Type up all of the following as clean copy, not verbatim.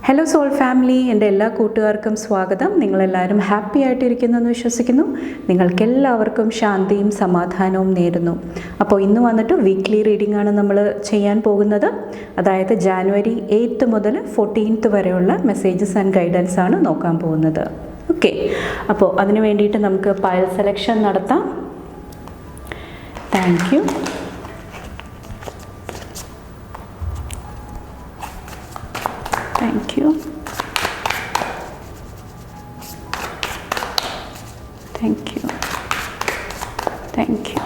Hello soul family, എൻ്റെ എല്ലാ കൂട്ടുകാർക്കും സ്വാഗതം. നിങ്ങളെല്ലാവരും ഹാപ്പി ആയിട്ടിരിക്കുന്നെന്ന് വിശ്വസിക്കുന്നു. നിങ്ങൾക്കെല്ലാവർക്കും ശാന്തിയും സമാധാനവും നേരുന്നു. അപ്പോൾ ഇന്ന് വന്നിട്ട് വീക്ക്ലി റീഡിംഗ് ആണ് നമ്മൾ ചെയ്യാൻ പോകുന്നത്. അതായത് ജാനുവരി 8 മുതൽ 14 വരെയുള്ള മെസ്സേജസ് ആൻഡ് ഗൈഡൻസ് ആണ് നോക്കാൻ പോകുന്നത്. ഓക്കെ, അപ്പോൾ അതിന് വേണ്ടിയിട്ട് നമുക്ക് പൈൽ സെലക്ഷൻ നടത്താം. Thank you. Thank you. Thank you. Thank you.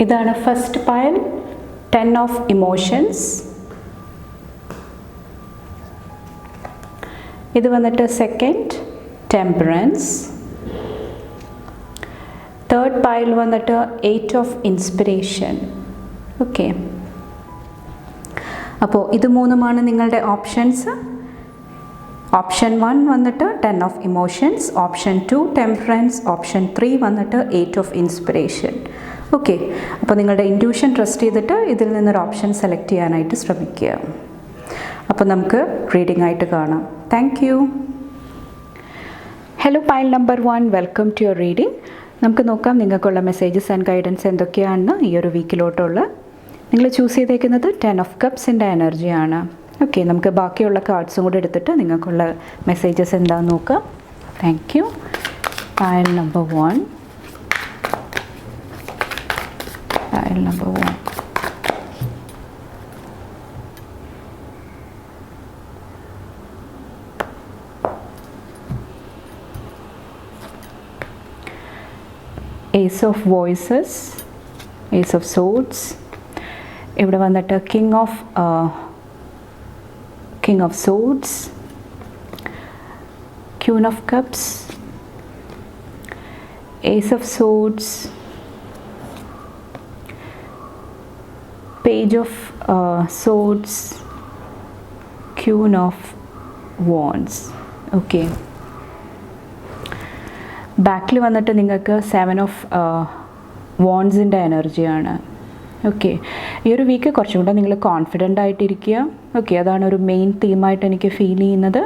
ഇതാണ് ഫസ്റ്റ് പൈൽ, 10 of emotions. ഇത് വന്നിട്ട് സെക്കൻഡ്, ടെമ്പറൻസ്. തേർഡ് പൈൽ വന്നിട്ട് 8 of inspiration. ഓക്കെ, അപ്പോൾ ഇത് മൂന്നുമാണ് നിങ്ങളുടെ ഓപ്ഷൻസ്. ഓപ്ഷൻ 1 വന്നിട്ട് 10 of emotions, option 2 temperance, option 3 വന്നിട്ട് 8 of inspiration. ഓക്കെ, അപ്പോൾ നിങ്ങളുടെ ഇൻറ്റ്യൂഷൻ ട്രസ്റ്റ് ചെയ്തിട്ട് ഇതിൽ നിന്നൊരു ഓപ്ഷൻ സെലക്ട് ചെയ്യാനായിട്ട് ശ്രമിക്കുക. അപ്പോൾ നമുക്ക് റീഡിംഗ് ആയിട്ട് കാണാം. Thank you. Hello pile number 1, welcome to your reading. നമുക്ക് നോക്കാം നിങ്ങൾക്കുള്ള മെസ്സേജസ് ആൻഡ് ഗൈഡൻസ് എന്തൊക്കെയാണെന്ന് ഈ ഒരു വീക്കിലോട്ടുള്ള. നിങ്ങൾ ചൂസ് ചെയ്തേക്കുന്നത് 10 of Cupsൻ്റെ എനർജിയാണ്. ഓക്കെ, നമുക്ക് ബാക്കിയുള്ള കാർഡ്സും കൂടെ എടുത്തിട്ട് നിങ്ങൾക്കുള്ള മെസ്സേജസ് എന്താണെന്ന് നോക്കാം. Thank you. Pile number 1. Pile number 1. Ace of Voices, Ace of Swords. ഇവിടെ വന്നിട്ട് King of Swords, Queen of Cups, Ace of Swords, Page of Swords, Queen of Wands. Okay, ബാക്കിൽ വന്നിട്ട് നിങ്ങൾക്ക് 7 of Wandsൻ്റെ എനർജിയാണ്. ഓക്കെ, ഈ ഒരു വീക്ക് കുറച്ചും കൂടെ നിങ്ങൾ കോൺഫിഡൻ്റ് ആയിട്ടിരിക്കുക. ഓക്കെ, അതാണ് ഒരു മെയിൻ തീമായിട്ട് എനിക്ക് ഫീൽ ചെയ്യുന്നത്.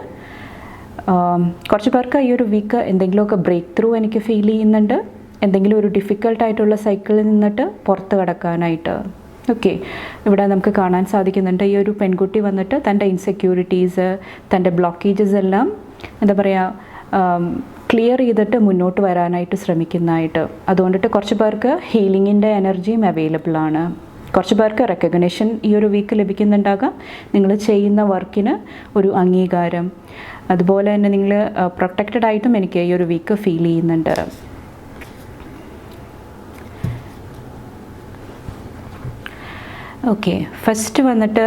കുറച്ച് പേർക്ക് ഈ ഒരു വീക്ക് എന്തെങ്കിലുമൊക്കെ ബ്രേക്ക് ത്രൂ എനിക്ക് ഫീൽ ചെയ്യുന്നുണ്ട്, എന്തെങ്കിലും ഒരു ഡിഫിക്കൽട്ടായിട്ടുള്ള സൈക്കിളിൽ നിന്നിട്ട് പുറത്ത് കടക്കാനായിട്ട്. ഓക്കെ, ഇവിടെ നമുക്ക് കാണാൻ സാധിക്കുന്നുണ്ട് ഈ ഒരു പെൺകുട്ടി വന്നിട്ട് തൻ്റെ ഇൻസെക്യൂരിറ്റീസ്, തൻ്റെ ബ്ലോക്കേജസ് എല്ലാം എന്താ പറയുക ക്ലിയർ ചെയ്തിട്ട് മുന്നോട്ട് വരാനായിട്ട് ശ്രമിക്കുന്നതായിട്ട്. അതുകൊണ്ടിട്ട് കുറച്ച് പേർക്ക് ഹീലിങ്ങിൻ്റെ എനർജിയും അവൈലബിൾ ആണ്. കുറച്ച് പേർക്ക് റെക്കഗ്നേഷൻ ഈ ഒരു വീക്ക് ലഭിക്കുന്നുണ്ടാകാം, നിങ്ങൾ ചെയ്യുന്ന വർക്കിന് ഒരു അംഗീകാരം. അതുപോലെ തന്നെ നിങ്ങൾ പ്രൊട്ടക്റ്റഡ് ആയിട്ടും എനിക്ക് ഈ ഒരു വീക്ക് ഫീൽ ചെയ്യുന്നുണ്ട്. ഓക്കെ, ഫസ്റ്റ് വന്നിട്ട്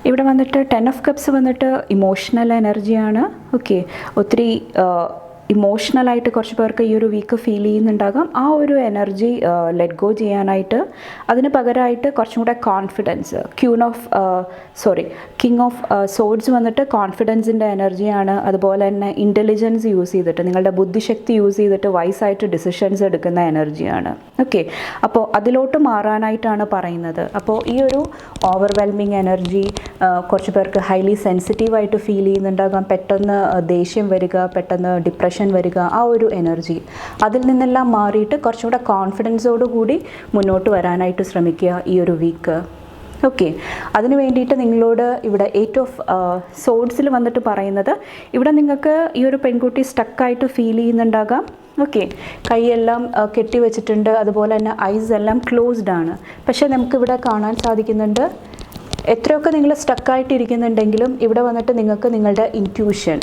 ഇവിടെ വന്നിട്ട് 10 of Cups വന്നിട്ട് ഇമോഷണൽ എനർജിയാണ്. ഓക്കെ, ഒത്തിരി ഇമോഷണലായിട്ട് കുറച്ച് പേർക്ക് ഈ ഒരു വീക്ക് ഫീൽ ചെയ്യുന്നുണ്ടാകാം. ആ ഒരു എനർജി ലെറ്റ് ഗോ ചെയ്യാനായിട്ട് അതിന് പകരമായിട്ട് കുറച്ചും കൂടെ കോൺഫിഡൻസ്. കിങ് ഓഫ് സോഡ്സ് വന്നിട്ട് കോൺഫിഡൻസിൻ്റെ എനർജിയാണ്. അതുപോലെ തന്നെ ഇൻ്റലിജൻസ് യൂസ് ചെയ്തിട്ട്, നിങ്ങളുടെ ബുദ്ധിശക്തി യൂസ് ചെയ്തിട്ട് വൈസായിട്ട് ഡിസിഷൻസ് എടുക്കുന്ന എനർജിയാണ്. ഓക്കെ, അപ്പോൾ അതിലോട്ട് മാറാനായിട്ടാണ് പറയുന്നത്. അപ്പോൾ ഈ ഒരു ഓവർവെൽമിങ് എനർജി കുറച്ച് പേർക്ക് ഹൈലി സെൻസിറ്റീവായിട്ട് ഫീൽ ചെയ്യുന്നുണ്ടാകാം. പെട്ടെന്ന് ദേഷ്യം വരിക, പെട്ടെന്ന് ഡിപ്രഷൻ വരിക, ആ ഒരു എനർജി അതിൽ നിന്നെല്ലാം മാറിയിട്ട് കുറച്ചുകൂടെ കോൺഫിഡൻസോടുകൂടി മുന്നോട്ട് വരാനായിട്ട് ശ്രമിക്കുക ഈ ഒരു വീക്ക്. ഓക്കെ, അതിന് വേണ്ടിയിട്ട് നിങ്ങളോട് ഇവിടെ 8 of Swordsൽ വന്നിട്ട് പറയുന്നത്, ഇവിടെ നിങ്ങൾക്ക് ഈ ഒരു പെൺകുട്ടി സ്റ്റക്കായിട്ട് ഫീൽ ചെയ്യുന്നുണ്ടാകാം. ഓക്കെ, കൈയെല്ലാം കെട്ടി വെച്ചിട്ടുണ്ട്, അതുപോലെ തന്നെ ഐസ് എല്ലാം ക്ലോസ്ഡ് ആണ്. പക്ഷേ നമുക്കിവിടെ കാണാൻ സാധിക്കുന്നുണ്ട് എത്രയൊക്കെ നിങ്ങൾ സ്റ്റക്കായിട്ടിരിക്കുന്നുണ്ടെങ്കിലും ഇവിടെ വന്നിട്ട് നിങ്ങൾക്ക് നിങ്ങളുടെ ഇൻറ്റ്യൂഷൻ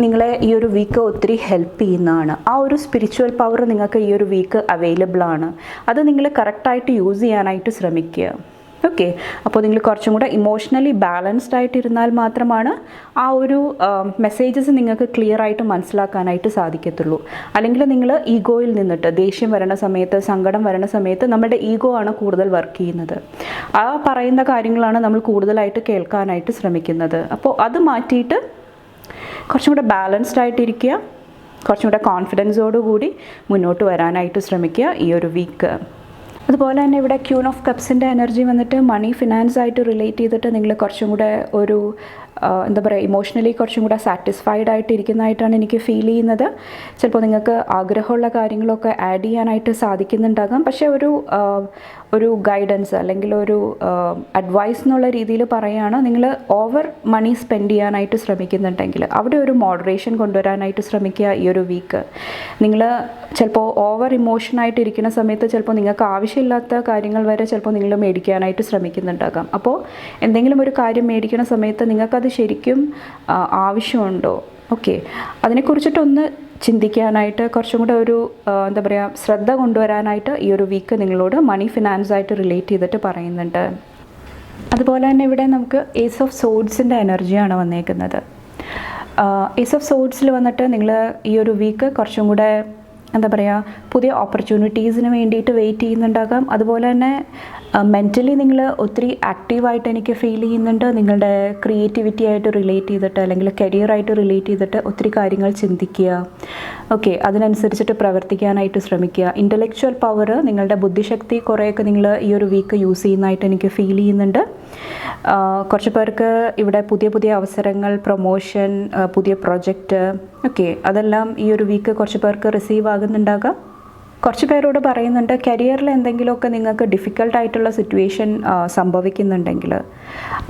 നിങ്ങളെ ഈ ഒരു വീക്ക് ഒത്തിരി ഹെൽപ്പ് ചെയ്യുന്നതാണ്. ആ ഒരു സ്പിരിച്വൽ പവർ നിങ്ങൾക്ക് ഈ ഒരു വീക്ക് അവൈലബിൾ ആണ്. അത് നിങ്ങൾ കറക്റ്റായിട്ട് യൂസ് ചെയ്യാനായിട്ട് ശ്രമിക്കുക. ഓക്കെ, അപ്പോൾ നിങ്ങൾ കുറച്ചും കൂടെ ഇമോഷണലി ബാലൻസ്ഡ് ആയിട്ടിരുന്നാൽ മാത്രമാണ് ആ ഒരു മെസ്സേജസ് നിങ്ങൾക്ക് ക്ലിയർ ആയിട്ട് മനസ്സിലാക്കാനായിട്ട് സാധിക്കത്തുള്ളൂ. അല്ലെങ്കിൽ നിങ്ങൾ ഈഗോയിൽ നിന്നിട്ട് ദേഷ്യം വരണ സമയത്ത്, സങ്കടം വരണ സമയത്ത് നമ്മുടെ ഈഗോ ആണ് കൂടുതൽ വർക്ക് ചെയ്യുന്നത്. ആ പറയുന്ന കാര്യങ്ങളാണ് നമ്മൾ കൂടുതലായിട്ട് കേൾക്കാനായിട്ട് ശ്രമിക്കുന്നത്. അപ്പോൾ അത് മാറ്റിയിട്ട് കുറച്ചും കൂടെ ബാലൻസ്ഡ് ആയിട്ടിരിക്കുക, കുറച്ചും കൂടെ കോൺഫിഡൻസോടുകൂടി മുന്നോട്ട് വരാനായിട്ട് ശ്രമിക്കുക ഈ ഒരു വീക്ക്. അതുപോലെ തന്നെ ഇവിടെ ക്യൂൻ ഓഫ് കപ്സിൻ്റെ എനർജി വന്നിട്ട് മണി ഫിനാൻസ് ആയിട്ട് റിലേറ്റ് ചെയ്തിട്ട് നിങ്ങൾ കുറച്ചും കൂടെ ഒരു എന്താ പറയുക, ഇമോഷണലി കുറച്ചും കൂടെ സാറ്റിസ്ഫൈഡ് ആയിട്ട് ഇരിക്കുന്നതായിട്ടാണ് എനിക്ക് ഫീൽ ചെയ്യുന്നത്. ചിലപ്പോൾ നിങ്ങൾക്ക് ആഗ്രഹമുള്ള കാര്യങ്ങളൊക്കെ ആഡ് ചെയ്യാനായിട്ട് സാധിക്കുന്നുണ്ടാകാം. പക്ഷേ ഒരു ഗൈഡൻസ് അല്ലെങ്കിൽ ഒരു അഡ്വൈസ് എന്നുള്ള രീതിയിൽ പറയുകയാണ്, നിങ്ങൾ ഓവർ മണി സ്പെൻഡ് ചെയ്യാനായിട്ട് ശ്രമിക്കുന്നുണ്ടെങ്കിൽ അവിടെ ഒരു മോഡറേഷൻ കൊണ്ടുവരാനായിട്ട് ശ്രമിക്കുക ഈ ഒരു വീക്ക്. നിങ്ങൾ ചിലപ്പോൾ ഓവർ ഇമോഷനായിട്ട് ഇരിക്കുന്ന സമയത്ത് ചിലപ്പോൾ നിങ്ങൾക്ക് ആവശ്യമില്ലാത്ത കാര്യങ്ങൾ വരെ ചിലപ്പോൾ നിങ്ങൾ മേടിക്കാനായിട്ട് ശ്രമിക്കുന്നുണ്ടാകാം. അപ്പോൾ എന്തെങ്കിലും ഒരു കാര്യം മേടിക്കുന്ന സമയത്ത് നിങ്ങൾക്കത് ശരിക്കും ആവശ്യമുണ്ടോ, ഓക്കെ, അതിനെക്കുറിച്ചിട്ടൊന്ന് ചിന്തിക്കാനായിട്ട് കുറച്ചും കൂടെ ഒരു എന്താ പറയുക, ശ്രദ്ധ കൊണ്ടുവരാനായിട്ട് ഈ ഒരു വീക്ക് നിങ്ങളോട് മണി ഫിനാൻസ് ആയിട്ട് റിലേറ്റ് ചെയ്തിട്ട് പറയുന്നുണ്ട്. അതുപോലെ തന്നെ ഇവിടെ നമുക്ക് ഏസ് ഓഫ് സോഡ്സിൻ്റെ എനർജിയാണ് വന്നേക്കുന്നത്. ഏസ് ഓഫ് സോഡ്സിൽ വന്നിട്ട് നിങ്ങൾ ഈ ഒരു വീക്ക് കുറച്ചും കൂടെ എന്താ പറയുക, പുതിയ ഓപ്പർച്യൂണിറ്റീസിന് വേണ്ടിയിട്ട് വെയിറ്റ് ചെയ്യുന്നുണ്ടാകാം. അതുപോലെ തന്നെ മെൻ്റലി നിങ്ങൾ ഒത്തിരി ആക്റ്റീവായിട്ട് എനിക്ക് ഫീൽ ചെയ്യുന്നുണ്ട്. നിങ്ങളുടെ ക്രിയേറ്റിവിറ്റി ആയിട്ട് റിലേറ്റ് ചെയ്തിട്ട് അല്ലെങ്കിൽ കരിയറായിട്ട് റിലേറ്റ് ചെയ്തിട്ട് ഒത്തിരി കാര്യങ്ങൾ ചിന്തിക്കുക, ഓക്കെ, അതിനനുസരിച്ചിട്ട് പ്രവർത്തിക്കാനായിട്ട് ശ്രമിക്കുക. ഇൻ്റലക്ച്വൽ പവർ, നിങ്ങളുടെ ബുദ്ധിശക്തി കുറേയൊക്കെ നിങ്ങൾ ഈ ഒരു വീക്ക് യൂസ് ചെയ്യുന്നതായിട്ട് എനിക്ക് ഫീൽ ചെയ്യുന്നുണ്ട്. കുറച്ച് പേർക്ക് ഇവിടെ പുതിയ പുതിയ അവസരങ്ങൾ, പ്രൊമോഷൻ, പുതിയ പ്രൊജക്റ്റ്, ഓക്കെ, അതെല്ലാം ഈ ഒരു വീക്ക് കുറച്ച് പേർക്ക് റിസീവ് ആകുന്നുണ്ടാകാം. കുറച്ച് പേരോട് പറയുന്നുണ്ട് കരിയറിൽ എന്തെങ്കിലുമൊക്കെ നിങ്ങൾക്ക് ഡിഫിക്കൽട്ടായിട്ടുള്ള സിറ്റുവേഷൻ സംഭവിക്കുന്നുണ്ടെങ്കിൽ